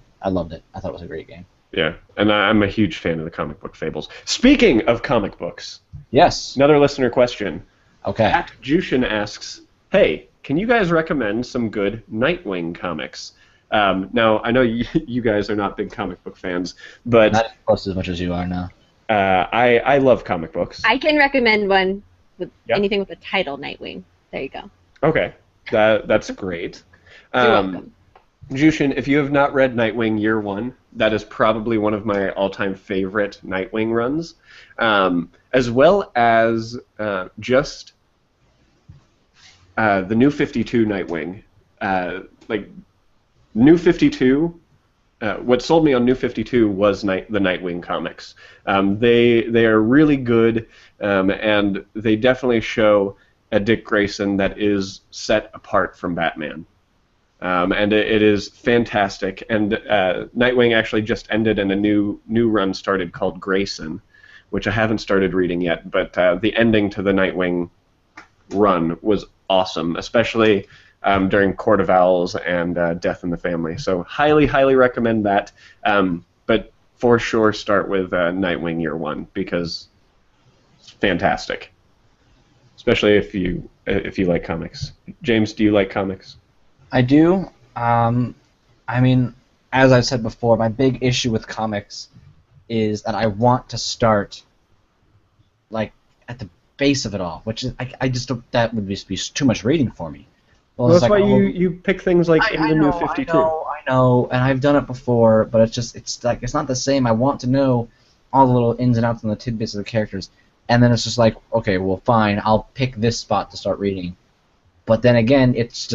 Speaker 2: it. I thought it was a great game.
Speaker 3: Yeah, and I'm a huge fan of the comic book Fables. Speaking of comic books,
Speaker 2: yes.
Speaker 3: Another listener question.
Speaker 2: Okay.
Speaker 3: At Jushin asks, "Hey, can you guys recommend some good Nightwing comics?" Now I know you guys are not big comic book fans, but
Speaker 2: not close as much as you are now.
Speaker 3: I love comic books.
Speaker 1: I can recommend one with anything with the title Nightwing. There you go.
Speaker 3: Okay, that's great.
Speaker 1: You're welcome.
Speaker 3: Jushin, if you have not read Nightwing Year One, that is probably one of my all-time favorite Nightwing runs, as well as just the New 52 Nightwing. New 52. What sold me on New 52 was the Nightwing comics. They are really good, and they definitely show a Dick Grayson that is set apart from Batman. And it is fantastic. And Nightwing actually just ended, and a new run started called Grayson, which I haven't started reading yet. But the ending to the Nightwing run was awesome, especially during Court of Owls and Death in the Family. So highly, highly recommend that. But for sure, start with Nightwing Year One because it's fantastic, especially if you like comics. James, do you like comics?
Speaker 2: I do. I mean, as I've said before, my big issue with comics is that I want to start like at the base of it all, which is I just don't, that would just be too much reading for me.
Speaker 3: Well, that's why you pick things like in the New 52.
Speaker 2: I know, and I've done it before, but it's not the same. I want to know all the little ins and outs and the tidbits of the characters, and then it's just like, okay, well, fine, I'll pick this spot to start reading. But then again, it's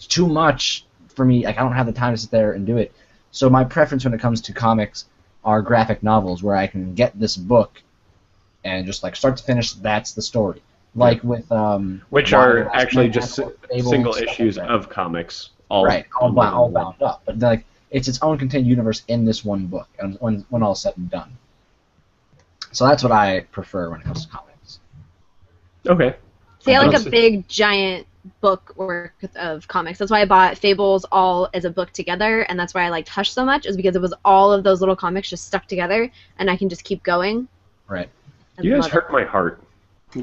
Speaker 2: too much for me. Like, I don't have the time to sit there and do it. So my preference when it comes to comics are graphic novels, where I can get this book and just like start to finish, that's the story. Like with
Speaker 3: which are actually just single issues of comics, all
Speaker 2: bound up. But like it's its own contained universe in this one book, and when all is said and done. So that's what I prefer when it comes to comics.
Speaker 3: Okay.
Speaker 1: See, I like a big giant book work of comics. That's why I bought Fables all as a book together, and that's why I liked Hush so much, is because it was all of those little comics just stuck together, and I can just keep going.
Speaker 2: Right.
Speaker 3: You guys hurt my heart.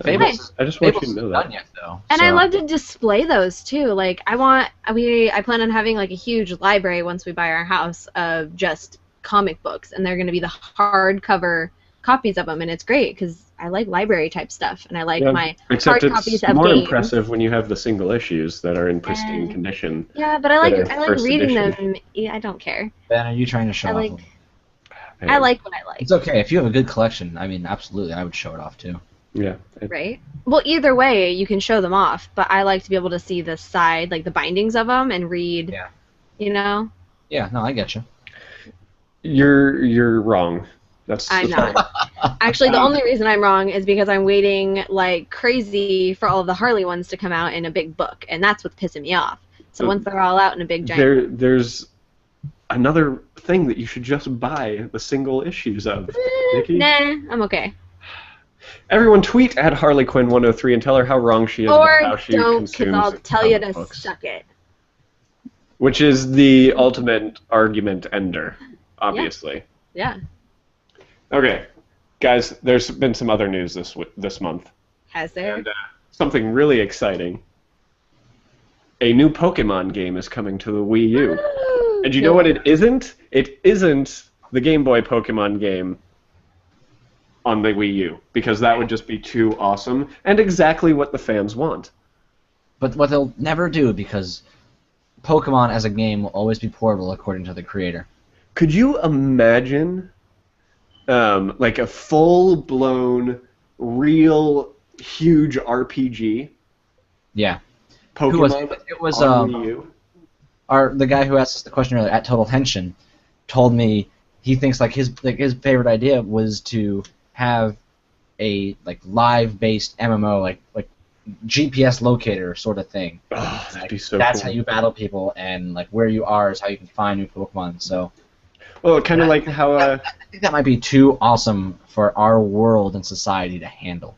Speaker 2: Fables,
Speaker 3: I just want you to know that.
Speaker 2: Done yet, though,
Speaker 1: and
Speaker 2: so.
Speaker 1: I love to display those too. Like I plan on having like a huge library once we buy our house of just comic books, and they're going to be the hardcover copies of them, and it's great because I like library type stuff, and I like my hard copies of
Speaker 3: more
Speaker 1: games.
Speaker 3: Impressive when you have the single issues that are in pristine condition.
Speaker 1: Yeah, but I like reading them. Yeah, I don't care.
Speaker 2: Ben, are you trying to show off?
Speaker 1: I like what I like.
Speaker 2: It's okay if you have a good collection. I mean, absolutely, I would show it off too.
Speaker 3: Yeah.
Speaker 1: Right? Well, either way, you can show them off, but I like to be able to see the side, like the bindings of them, and read, you know?
Speaker 2: Yeah, no, I get you.
Speaker 3: You're wrong.
Speaker 1: I'm not. Actually, the only reason I'm wrong is because I'm waiting like crazy for all of the Harley ones to come out in a big book, and that's what's pissing me off. So once they're all out in a big giant...
Speaker 3: There's another thing that you should just buy the single issues of, Nikki.
Speaker 1: Nah, I'm okay.
Speaker 3: Everyone tweet at Harley Quinn 103 and tell her how wrong she is about how she consumes
Speaker 1: because I'll tell you to
Speaker 3: books.
Speaker 1: suck it.
Speaker 3: Which is the ultimate argument ender, obviously.
Speaker 1: Yeah.
Speaker 3: Okay, guys, there's been some other news this month.
Speaker 1: Has there?
Speaker 3: And, something really exciting. A new Pokemon game is coming to the Wii U. And you know what it isn't? It isn't the Game Boy Pokemon game on the Wii U, because that would just be too awesome and exactly what the fans want.
Speaker 2: But what they'll never do, because Pokemon as a game will always be portable according to the creator.
Speaker 3: Could you imagine like a full-blown, real, huge RPG?
Speaker 2: Yeah.
Speaker 3: Pokemon
Speaker 2: it was
Speaker 3: on Wii U?
Speaker 2: The guy who asked us the question earlier at Total Henshin told me he thinks like his favorite idea was to have a like live-based MMO, like GPS locator sort of thing.
Speaker 3: Oh, that'd be so
Speaker 2: That's
Speaker 3: cool.
Speaker 2: how you battle people, and like where you are is how you can find new Pokemon. So,
Speaker 3: well, kind of like how
Speaker 2: I think that might be too awesome for our world and society to handle.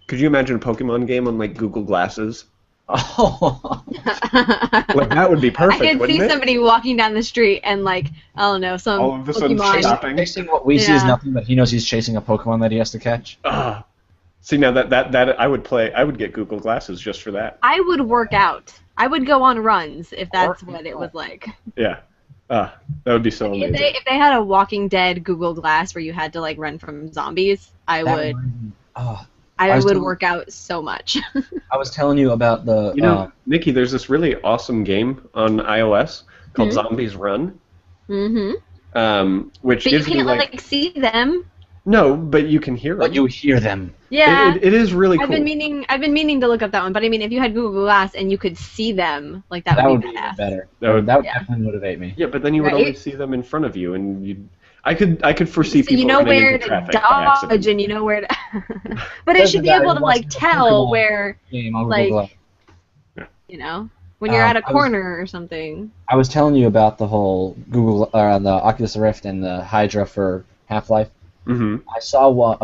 Speaker 3: Could you imagine a Pokemon game on like Google Glasses?
Speaker 2: Oh,
Speaker 3: Like that would be perfect.
Speaker 1: I can
Speaker 3: wouldn't
Speaker 1: see
Speaker 3: it?
Speaker 1: somebody walking down the street and like I don't know some
Speaker 3: All of a sudden
Speaker 1: Pokemon.
Speaker 3: shopping.
Speaker 2: chasing what we see is nothing, but he knows he's chasing a Pokemon that he has to catch.
Speaker 3: See, now that I would play, I would get Google Glasses just for that.
Speaker 1: I would work out. I would go on runs if that's what it was like.
Speaker 3: Yeah. That would be so amazing.
Speaker 1: If they had a Walking Dead Google Glass where you had to like run from zombies, I would work out so much.
Speaker 2: I was telling you about the.
Speaker 3: You know, Nikki, there's this really awesome game on iOS called Zombies Run. Mm-hmm. Which
Speaker 1: but you
Speaker 3: gives
Speaker 1: can't
Speaker 3: you
Speaker 1: like see them.
Speaker 3: No, but you can hear them.
Speaker 2: But you hear them.
Speaker 1: Yeah.
Speaker 3: It is really cool.
Speaker 1: I've been meaning to look up that one, but I mean, if you had Google Glass and you could see them, like that would be badass.
Speaker 2: Better. That would definitely motivate me.
Speaker 3: Yeah, but then you would only see them in front of you, and I could foresee
Speaker 1: so
Speaker 3: people
Speaker 1: you know
Speaker 3: running
Speaker 1: where
Speaker 3: into
Speaker 1: to
Speaker 3: traffic by
Speaker 1: dodge,
Speaker 3: accident.
Speaker 1: and you know where to. But it should be able to like tell where, like, you know, when you're at a corner or something.
Speaker 2: I was telling you about the whole Google, the Oculus Rift and the Hydra for Half-Life.
Speaker 3: Mm-hmm.
Speaker 2: I saw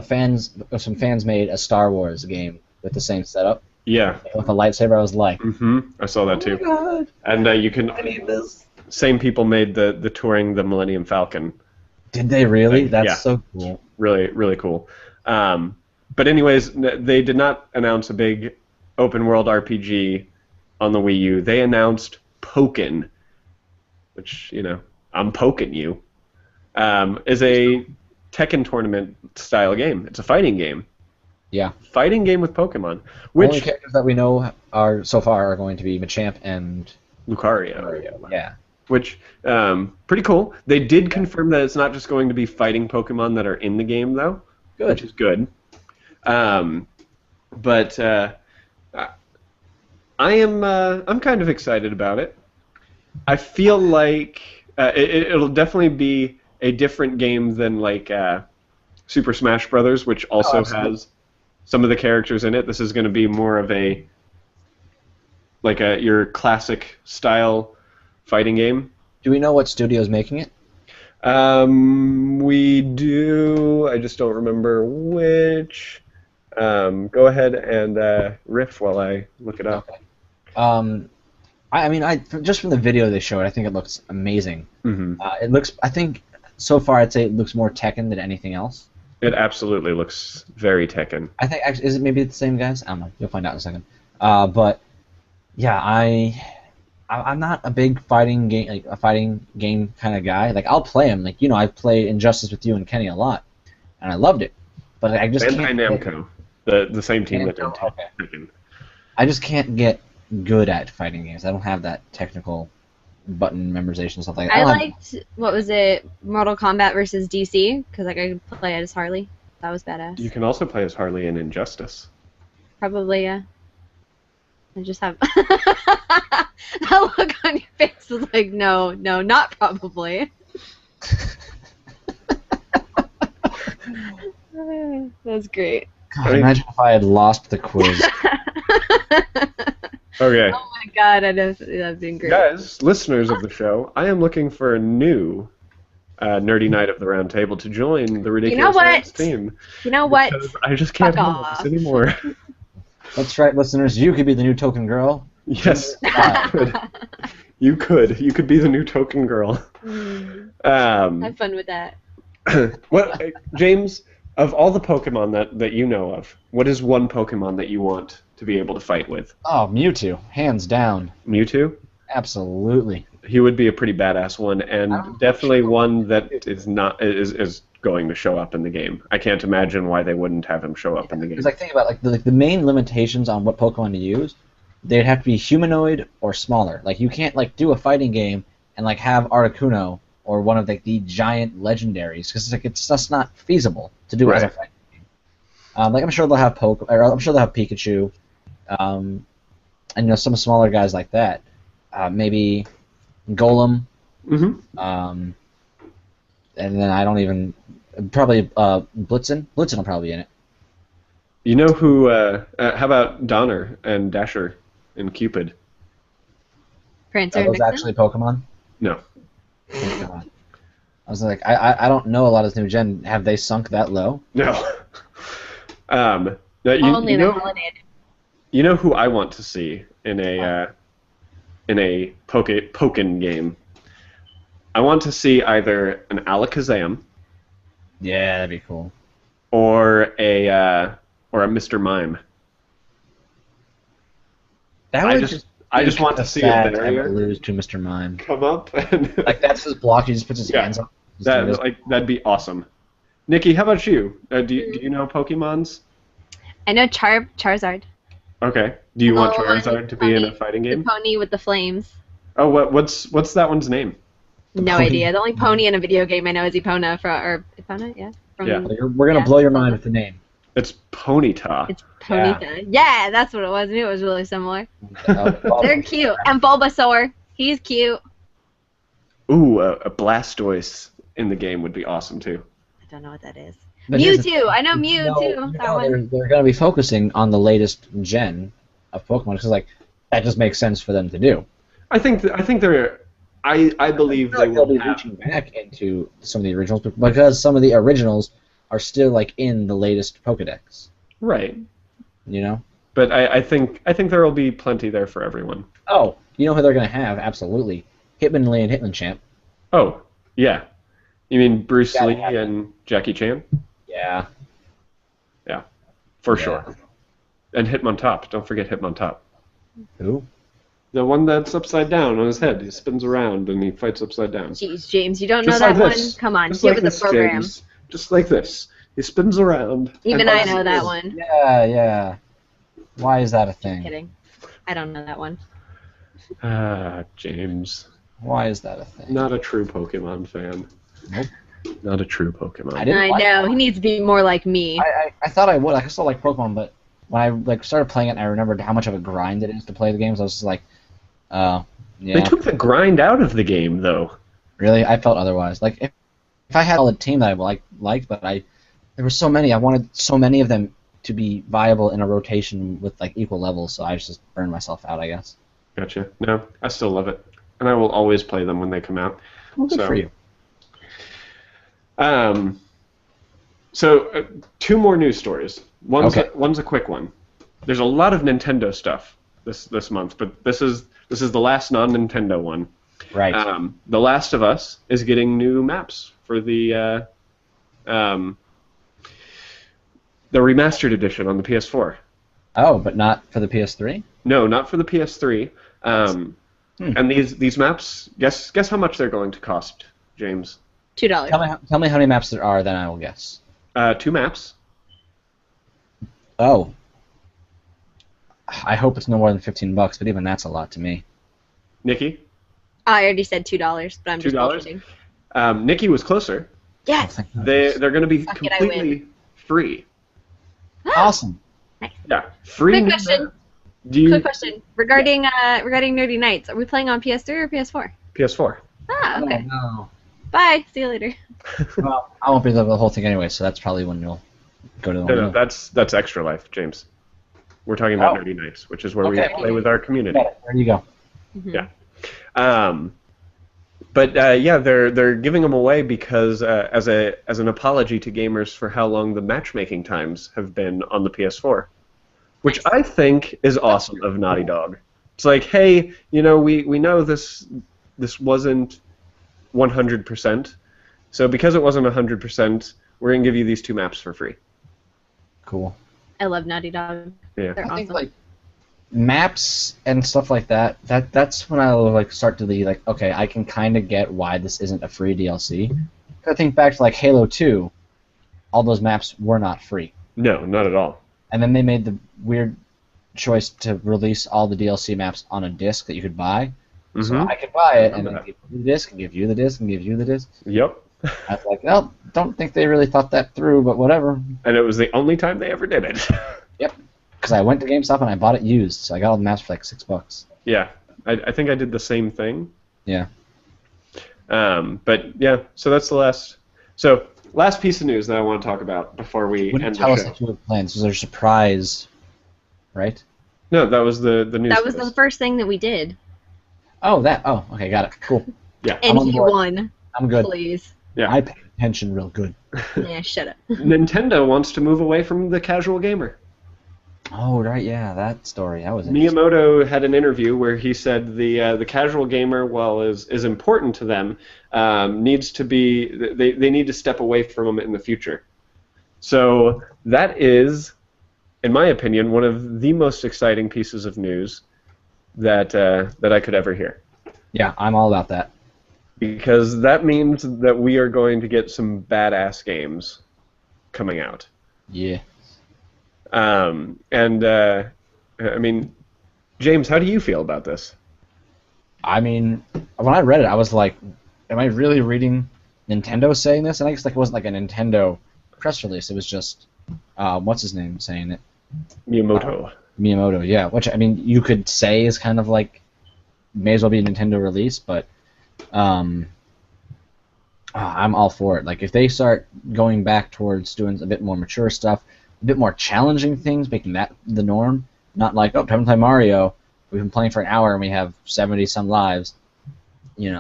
Speaker 2: some fans made a Star Wars game with the same setup.
Speaker 3: Yeah.
Speaker 2: With a lightsaber, I was like,
Speaker 3: I saw that too.
Speaker 2: God,
Speaker 3: And you can.
Speaker 2: I need this.
Speaker 3: Same people made the touring the Millennium Falcon.
Speaker 2: Did they really? That's
Speaker 3: Yeah.
Speaker 2: so cool.
Speaker 3: Really, really cool. But anyways, they did not announce a big open world RPG on the Wii U. They announced Pokken, which, I'm poking you, is a Tekken tournament style game. It's a fighting game.
Speaker 2: Yeah.
Speaker 3: Fighting game with Pokemon.
Speaker 2: Only
Speaker 3: Which
Speaker 2: characters that we know so far are going to be Machamp and
Speaker 3: Lucario.
Speaker 2: Yeah.
Speaker 3: Which, pretty cool. They did confirm that it's not just going to be fighting Pokemon that are in the game, though.
Speaker 2: Good.
Speaker 3: Which is good. But I'm kind of excited about it. I feel like it'll definitely be a different game than like Super Smash Brothers, which also has some of the characters in it. This is going to be more of your classic style fighting game.
Speaker 2: Do we know what studio's making it?
Speaker 3: We do. I just don't remember which. Go ahead and riff while I look it up.
Speaker 2: Okay. Just from the video they showed, I think it looks amazing. It looks. I think so far, I'd say it looks more Tekken than anything else.
Speaker 3: It absolutely looks very Tekken.
Speaker 2: I think actually, is it maybe the same guys? I don't know. You'll find out in a second. But yeah, I'm not a big fighting game kind of guy. Like I'll play them. Like I played Injustice with you and Kenny a lot, and I loved it. But I just
Speaker 3: Bandai
Speaker 2: can't.
Speaker 3: Namco, the same team that did Tekken.
Speaker 2: I just can't get good at fighting games. I don't have that technical button memorization and stuff like that.
Speaker 1: I liked, what was it, Mortal Kombat versus DC, because I could play it as Harley. That was badass.
Speaker 3: You can also play as Harley in Injustice.
Speaker 1: Probably, yeah. I just have that look on your face was like, no, not probably. That's great.
Speaker 2: God, imagine if I had lost the quiz.
Speaker 3: Okay.
Speaker 1: Oh my god, that'd been great.
Speaker 3: Guys, listeners of the show, I am looking for a new nerdy knight of the round table to join the Ridiculous Rants team.
Speaker 1: You know what?
Speaker 3: I just can't handle this anymore.
Speaker 2: That's right, listeners. You could be the new token girl.
Speaker 3: Yes, you could. You could be the new token girl.
Speaker 1: Have fun with that.
Speaker 3: What, James? Of all the Pokemon that you know of, what is one Pokemon that you want to be able to fight with?
Speaker 2: Oh, Mewtwo, hands down.
Speaker 3: Mewtwo?
Speaker 2: Absolutely.
Speaker 3: He would be a pretty badass one, and definitely one that is going to show up in the game. I can't imagine why they wouldn't have him show up in the game.
Speaker 2: Because think about the main limitations on what Pokemon to use. They'd have to be humanoid or smaller. Like you can't do a fighting game and have Articuno or one of the giant legendaries because it's just not feasible to do as a fighting game. I'm sure they'll have I'm sure they'll have Pikachu, and some smaller guys like that. Maybe Golem. And then I don't even probably Blitzen. Blitzen will probably be in it.
Speaker 3: You know who? How about Donner and Dasher and Cupid?
Speaker 1: Prancer.
Speaker 2: Are those actually Pokemon?
Speaker 3: No.
Speaker 2: Oh, God. I was like, I don't know a lot of this new gen. Have they sunk that low?
Speaker 3: No.
Speaker 1: Only the holiday.
Speaker 3: You know who I want to see in a Pokken game? I want to see either an Alakazam.
Speaker 2: Yeah, that'd be cool.
Speaker 3: Or a Mr. Mime. I just want to see a barrier
Speaker 2: lose to Mr. Mime.
Speaker 3: come up and
Speaker 2: That's his block. He just puts his hands up.
Speaker 3: that'd be awesome. Nikki, how about you? Do you know Pokemons?
Speaker 1: I know Charizard.
Speaker 3: Okay. Do you want Charizard to be in a fighting game?
Speaker 1: The pony with the flames.
Speaker 3: Oh, what's that one's name?
Speaker 1: No idea. The only pony in a video game I know is Epona Epona, yeah.
Speaker 2: We're gonna blow your mind with the name.
Speaker 3: It's Ponyta.
Speaker 1: It's Ponyta. Yeah, that's what it was. I knew it was really similar. They're cute. And Bulbasaur. He's cute.
Speaker 3: Ooh, a Blastoise in the game would be awesome too.
Speaker 1: I don't know what that is.
Speaker 2: But
Speaker 1: Mewtwo. I know Mewtwo. That one.
Speaker 2: They're gonna be focusing on the latest gen of Pokemon because that just makes sense for them to do.
Speaker 3: I think they're. I believe
Speaker 2: they'll be reaching back into some of the originals because some of the originals are still in the latest Pokedex.
Speaker 3: Right.
Speaker 2: You know.
Speaker 3: But I think there will be plenty there for everyone.
Speaker 2: Oh, you know who they're gonna have? Absolutely, Hitman Lee and Hitman Champ.
Speaker 3: Oh, yeah. You mean Bruce
Speaker 2: Gotta
Speaker 3: Lee
Speaker 2: have it.
Speaker 3: and Jackie Chan?
Speaker 2: Yeah.
Speaker 3: Yeah, for
Speaker 2: Yeah.
Speaker 3: sure. And Hitmontop. Don't forget Hitmontop.
Speaker 2: Who?
Speaker 3: The one that's upside down on his head. He spins around and he fights upside down.
Speaker 1: Jeez, James, you don't know
Speaker 3: Just
Speaker 1: that
Speaker 3: like this.
Speaker 1: one? Come on,
Speaker 3: Just
Speaker 1: get
Speaker 3: like
Speaker 1: with the
Speaker 3: this,
Speaker 1: program.
Speaker 3: James. Just like this. He spins around.
Speaker 1: Even
Speaker 3: and
Speaker 1: I
Speaker 3: buzzes.
Speaker 1: know that one.
Speaker 2: Yeah, yeah. Why is that a thing?
Speaker 1: Kidding. I don't know that one.
Speaker 3: Ah, James.
Speaker 2: Why is that a thing?
Speaker 3: Not a true Pokemon fan.
Speaker 2: Nope.
Speaker 3: Not a true Pokemon.
Speaker 2: I didn't
Speaker 1: I
Speaker 2: like
Speaker 1: know. He needs to be more like me.
Speaker 2: I thought I would. I still like Pokemon, but when I started playing it, and I remembered how much of a grind it is to play the games. I was just like, yeah.
Speaker 3: They took the grind out of the game, though.
Speaker 2: Really, I felt otherwise. Like if I had a team that I liked, but there were so many. I wanted so many of them to be viable in a rotation with like equal levels. So I just burned myself out, I guess.
Speaker 3: Gotcha. No, I still love it, and I will always play them when they come out.
Speaker 2: Well, good
Speaker 3: So-
Speaker 2: for you.
Speaker 3: So, two more news stories. One's
Speaker 2: Okay.
Speaker 3: one's a quick one. There's a lot of Nintendo stuff this month, but this is the last non-Nintendo one.
Speaker 2: Right.
Speaker 3: The Last of Us is getting new maps for the remastered edition on the PS4.
Speaker 2: Oh, but not for the PS3.
Speaker 3: No, not for the PS3.
Speaker 2: Hmm.
Speaker 3: And these maps, guess how much they're going to cost, James?
Speaker 1: $2.
Speaker 2: Tell me how many maps there are, then I will guess.
Speaker 3: 2 maps.
Speaker 2: Oh. I hope it's no more than $15, but even that's a lot to me.
Speaker 3: Nikki,
Speaker 1: I already said $2, but I'm just
Speaker 3: $2?
Speaker 1: bullshitting.
Speaker 3: Nikki was closer.
Speaker 1: Yes.
Speaker 2: Thank goodness.
Speaker 3: They're going to be
Speaker 1: Fuck it, I
Speaker 3: completely free.
Speaker 2: Awesome.
Speaker 3: Yeah, free.
Speaker 1: Quick
Speaker 3: new
Speaker 1: question.
Speaker 3: map. Do you
Speaker 1: Quick question regarding Nerdy Nights. Are we playing on PS3 or PS4?
Speaker 3: PS4?
Speaker 1: Ah, okay.
Speaker 2: Oh, no.
Speaker 1: Bye. See you later.
Speaker 2: Well, I won't be the whole thing anyway, so that's probably when you'll go to the
Speaker 3: No,
Speaker 2: one.
Speaker 3: that's Extra Life, James. We're talking about
Speaker 2: Oh.
Speaker 3: Nerdy Nights, which is where we
Speaker 2: Okay.
Speaker 3: play with our community.
Speaker 2: Got it. There you go.
Speaker 1: Mhm.
Speaker 3: Yeah. But yeah, they're giving them away because as an apology to gamers for how long the matchmaking times have been on the PS4, which I think is awesome of Naughty Dog. It's like, hey, we know this wasn't 100%, so because it wasn't 100%, we're gonna give you these 2 maps for free.
Speaker 2: Cool.
Speaker 1: I love Naughty Dog.
Speaker 3: Yeah.
Speaker 1: They're
Speaker 2: I think
Speaker 1: awesome.
Speaker 2: like maps and stuff like that's when I'll like start to be like, okay, I can kind of get why this isn't a free DLC. 'Cause I think back to like Halo 2, all those maps were not free,
Speaker 3: No, not at all.
Speaker 2: and then they made the weird choice to release all the DLC maps on a disc that you could buy. So
Speaker 3: Mhm.
Speaker 2: I could buy it and
Speaker 3: remember
Speaker 2: then give you the disc and give you the disc and give you the disc.
Speaker 3: Yep.
Speaker 2: I was like, oh, don't think they really thought that through, but whatever.
Speaker 3: And it was the only time they ever did it.
Speaker 2: Because I went to GameStop and I bought it used, so I got all the maps for like $6.
Speaker 3: Yeah, I think I did the same thing.
Speaker 2: Yeah.
Speaker 3: But yeah, so that's the last. So last piece of news that I want to talk about before we
Speaker 2: Wouldn't
Speaker 3: end
Speaker 2: tell
Speaker 3: the
Speaker 2: us
Speaker 3: show.
Speaker 2: that you had plans. Was there a surprise, right?
Speaker 3: No, that was the news.
Speaker 1: That
Speaker 3: for
Speaker 1: was
Speaker 3: this.
Speaker 1: the first thing that we did.
Speaker 2: Oh, that. Oh, okay, got it. Cool.
Speaker 3: Yeah.
Speaker 1: And
Speaker 2: I'm on
Speaker 1: he
Speaker 2: board.
Speaker 1: won.
Speaker 2: I'm good.
Speaker 1: Please.
Speaker 3: Yeah.
Speaker 2: I pay attention real good.
Speaker 1: Yeah, shut up.
Speaker 3: Nintendo wants to move away from the casual gamer.
Speaker 2: Oh, right, yeah, that story. That was interesting.
Speaker 3: Miyamoto had an interview where he said the casual gamer, while is important to them, needs to be they need to step away from them in the future. So that is, in my opinion, one of the most exciting pieces of news that I could ever hear,
Speaker 2: Yeah, I'm all about that.
Speaker 3: because that means that we are going to get some badass games coming out.
Speaker 2: Yeah.
Speaker 3: I mean, James, how do you feel about this?
Speaker 2: I mean, when I read it, I was like, am I really reading Nintendo saying this? And I guess like it wasn't like a Nintendo press release. It was just, what's his name saying it?
Speaker 3: Miyamoto.
Speaker 2: Miyamoto, yeah. Which, I mean, you could say is kind of like, may as well be a Nintendo release, but I'm all for it. Like, if they start going back towards doing a bit more mature stuff, a bit more challenging things, making that the norm, not like, oh, time to play Mario, we've been playing for an hour and we have 70-some lives,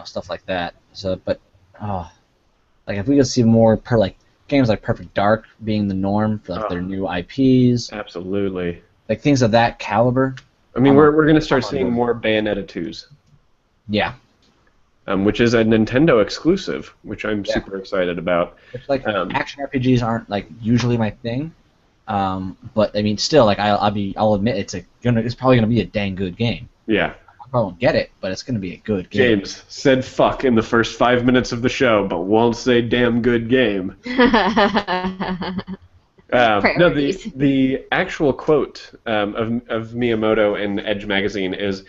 Speaker 2: stuff like that. So, but, like, if we could see more, games like Perfect Dark being the norm for, like, their new IPs,
Speaker 3: Absolutely.
Speaker 2: like things of that caliber.
Speaker 3: I mean, we're going to start seeing more Bayonetta 2s.
Speaker 2: Yeah.
Speaker 3: Which is a Nintendo exclusive, which I'm super excited about.
Speaker 2: It's like action RPGs aren't like usually my thing, but I mean, still, like I'll admit it's probably gonna be a dang good game.
Speaker 3: Yeah.
Speaker 2: I probably won't get it, but it's gonna be a good game.
Speaker 3: James said "fuck" in the first 5 minutes of the show, but won't say "damn good game." No, the actual quote of Miyamoto in Edge magazine is,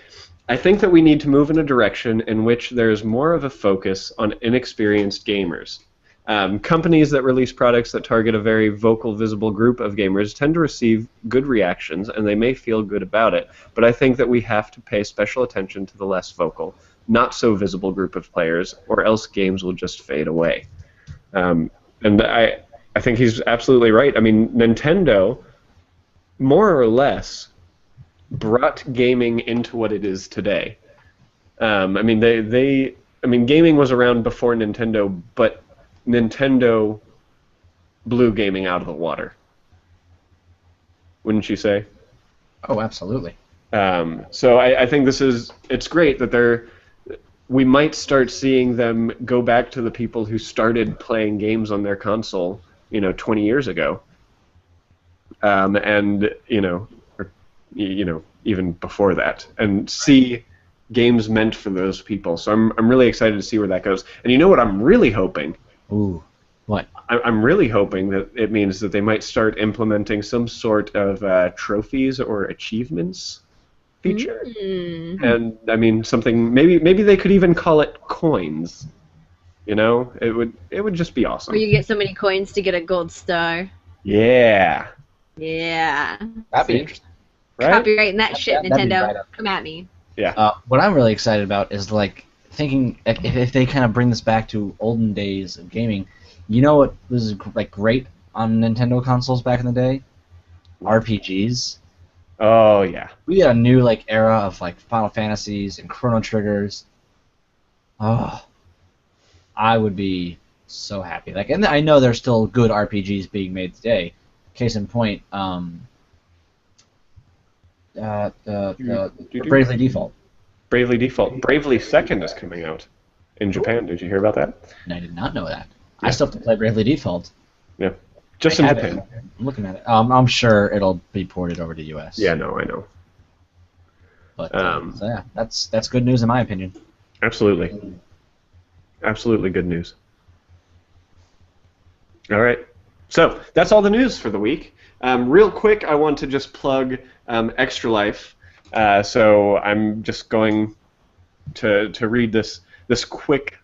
Speaker 3: "I think that we need to move in a direction in which there's more of a focus on inexperienced gamers. Companies that release products that target a very vocal, visible group of gamers tend to receive good reactions, and they may feel good about it, but I think that we have to pay special attention to the less vocal, not so visible group of players, or else games will just fade away." And I think he's absolutely right. I mean, Nintendo, more or less, brought gaming into what it is today. I mean, gaming was around before Nintendo, but Nintendo blew gaming out of the water. Wouldn't you say?
Speaker 2: Oh, absolutely.
Speaker 3: So I think it's great that we might start seeing them go back to the people who started playing games on their console, 20 years ago, and even before that, and see games meant for those people. So I'm really excited to see where that goes. And you know what I'm really hoping?
Speaker 2: Ooh, what?
Speaker 3: I'm really hoping that it means that they might start implementing some sort of trophies or achievements feature. And I mean something, maybe they could even call it coins. It would just be awesome.
Speaker 1: Or you get so many coins to get a gold star.
Speaker 3: Yeah.
Speaker 1: Yeah.
Speaker 2: That'd be interesting.
Speaker 3: Right?
Speaker 1: Copyrighting that shit,
Speaker 2: that'd be
Speaker 1: Nintendo.
Speaker 2: right up.
Speaker 1: Come at me.
Speaker 3: Yeah.
Speaker 2: What I'm really excited about is like thinking if they kind of bring this back to olden days of gaming. You know what was like great on Nintendo consoles back in the day? RPGs.
Speaker 3: Oh yeah.
Speaker 2: We got a new like era of like Final Fantasies and Chrono Triggers. Oh, I would be so happy. Like, and I know there's still good RPGs being made today. Case in point, Bravely Default.
Speaker 3: Bravely Default. Bravely Second is coming out in Japan. Did you hear about that?
Speaker 2: And I did not know that. Yeah. I still have to play Bravely Default.
Speaker 3: Yeah, just in Japan.
Speaker 2: I'm looking at it. I'm sure it'll be ported over to US.
Speaker 3: Yeah, no, I know.
Speaker 2: But so yeah, that's good news in my opinion.
Speaker 3: Absolutely. Absolutely good news. All right. So that's all the news for the week. Real quick, I want to just plug Extra Life. So I'm just going to read this quick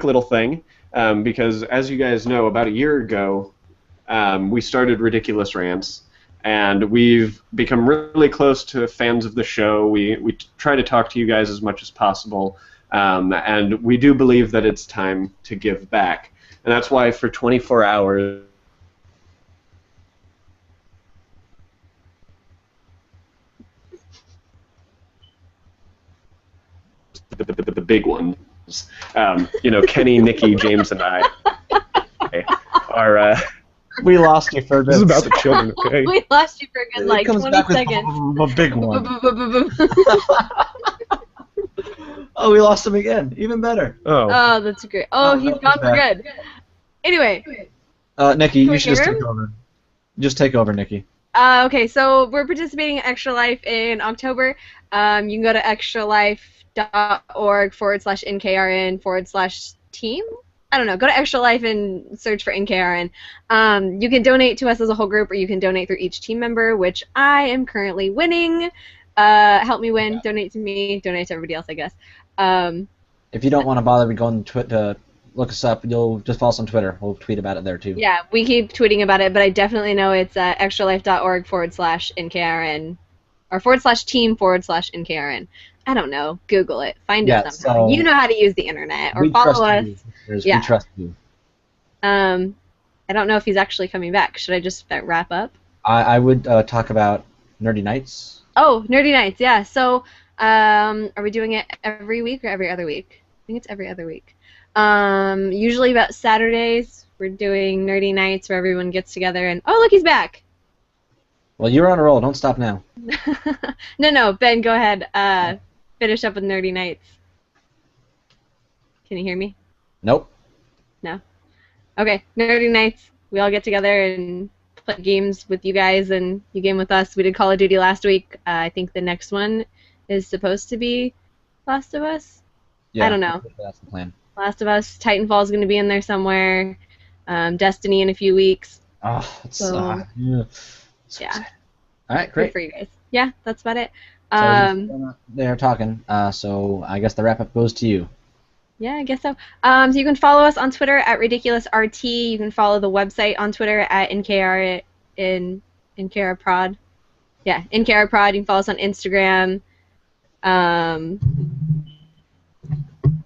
Speaker 3: little thing because, as you guys know, about a year ago, we started Riddickulous Rants, and we've become really close to fans of the show. We try to talk to you guys as much as possible, and we do believe that it's time to give back. And that's why for 24 hours, the big ones, Kenny, Nikki, James, and I are...
Speaker 2: we lost you for a bit.
Speaker 3: This is about the children, okay?
Speaker 1: We lost you for a good, like, 20 seconds.
Speaker 2: A big one. Oh, we lost him again. Even better.
Speaker 3: Oh,
Speaker 1: that's great. Oh, he's gone for good. Anyway.
Speaker 2: Nikki, you should just take over. Just take over, Nikki.
Speaker 1: Okay, so we're participating in Extra Life in October. You can go to extralife.org/NKRN/team. I don't know. Go to Extra Life and search for NKRN. You can donate to us as a whole group, or you can donate through each team member, which I am currently winning. Help me win. Donate to me. Donate to everybody else, I guess.
Speaker 2: If you don't want to bother going to look us up, you'll just follow us on Twitter. We'll tweet about it there, too.
Speaker 1: Yeah, we keep tweeting about it, but I definitely know it's extralife.org/NKRN or /team/NKRN. I don't know. Google it. Find it somehow. You know how to use the internet. Or follow us.
Speaker 2: Yeah. We trust you.
Speaker 1: I don't know if he's actually coming back. Should I just wrap up?
Speaker 2: I would talk about Nerdy Nights.
Speaker 1: Oh, Nerdy Nights, yeah. So, are we doing it every week or every other week? I think it's every other week. Usually about Saturdays, we're doing Nerdy Nights where everyone gets together and... Oh, look, he's back!
Speaker 2: Well, you're on a roll. Don't stop now.
Speaker 1: No, Ben, go ahead. Finish up with Nerdy Nights. Can you hear me?
Speaker 2: Nope.
Speaker 1: No? Okay, Nerdy Nights. We all get together and play games with you guys, and you game with us. We did Call of Duty last week. I think the next one is supposed to be Last of Us.
Speaker 2: Yeah,
Speaker 1: I don't know.
Speaker 2: That's the plan.
Speaker 1: Last of Us. Titanfall's going to be in there somewhere. Destiny in a few weeks.
Speaker 2: Oh, it's,
Speaker 1: So,
Speaker 2: yeah.
Speaker 1: yeah.
Speaker 2: All right,
Speaker 1: Good
Speaker 2: great.
Speaker 1: for you guys. Yeah, that's about it.
Speaker 2: So they're talking. So I guess the wrap up goes to you.
Speaker 1: Yeah, I guess so. So you can follow us on Twitter at RiddickulousRT. You can follow the website on Twitter at NKRProd. Yeah, NKRProd. You can follow us on Instagram.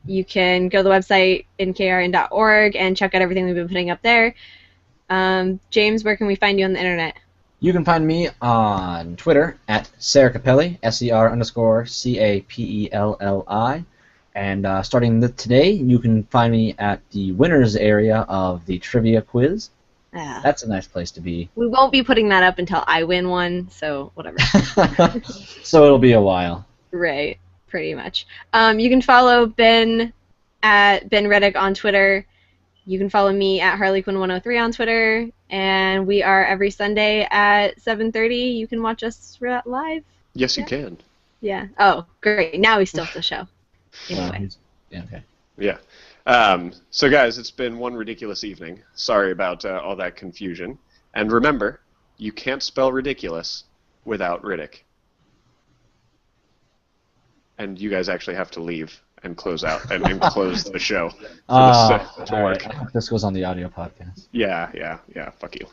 Speaker 1: You can go to the website nkrn.org and check out everything we've been putting up there. James, where can we find you on the internet?
Speaker 2: You can find me on Twitter at Sarah Capelli, SER_CAPELLI. And starting today, you can find me at the winners area of the trivia quiz. That's a nice place to be.
Speaker 1: We won't be putting that up until I win one, so whatever.
Speaker 2: So it'll be a while.
Speaker 1: Right, pretty much. You can follow Ben at Ben Reddick on Twitter. You can follow me at HarleyQuinn103 on Twitter. And we are every Sunday at 7:30. You can watch us live.
Speaker 3: Yes, you can.
Speaker 1: Yeah. Oh, great. Now we still have the show. Anyway.
Speaker 2: Yeah, okay.
Speaker 3: Yeah. So, guys, it's been one ridiculous evening. Sorry about all that confusion. And remember, you can't spell ridiculous without Riddick. And you guys actually have to leave and close out and close the show.
Speaker 2: All right. I hope this goes on the audio podcast.
Speaker 3: Yeah. Fuck you.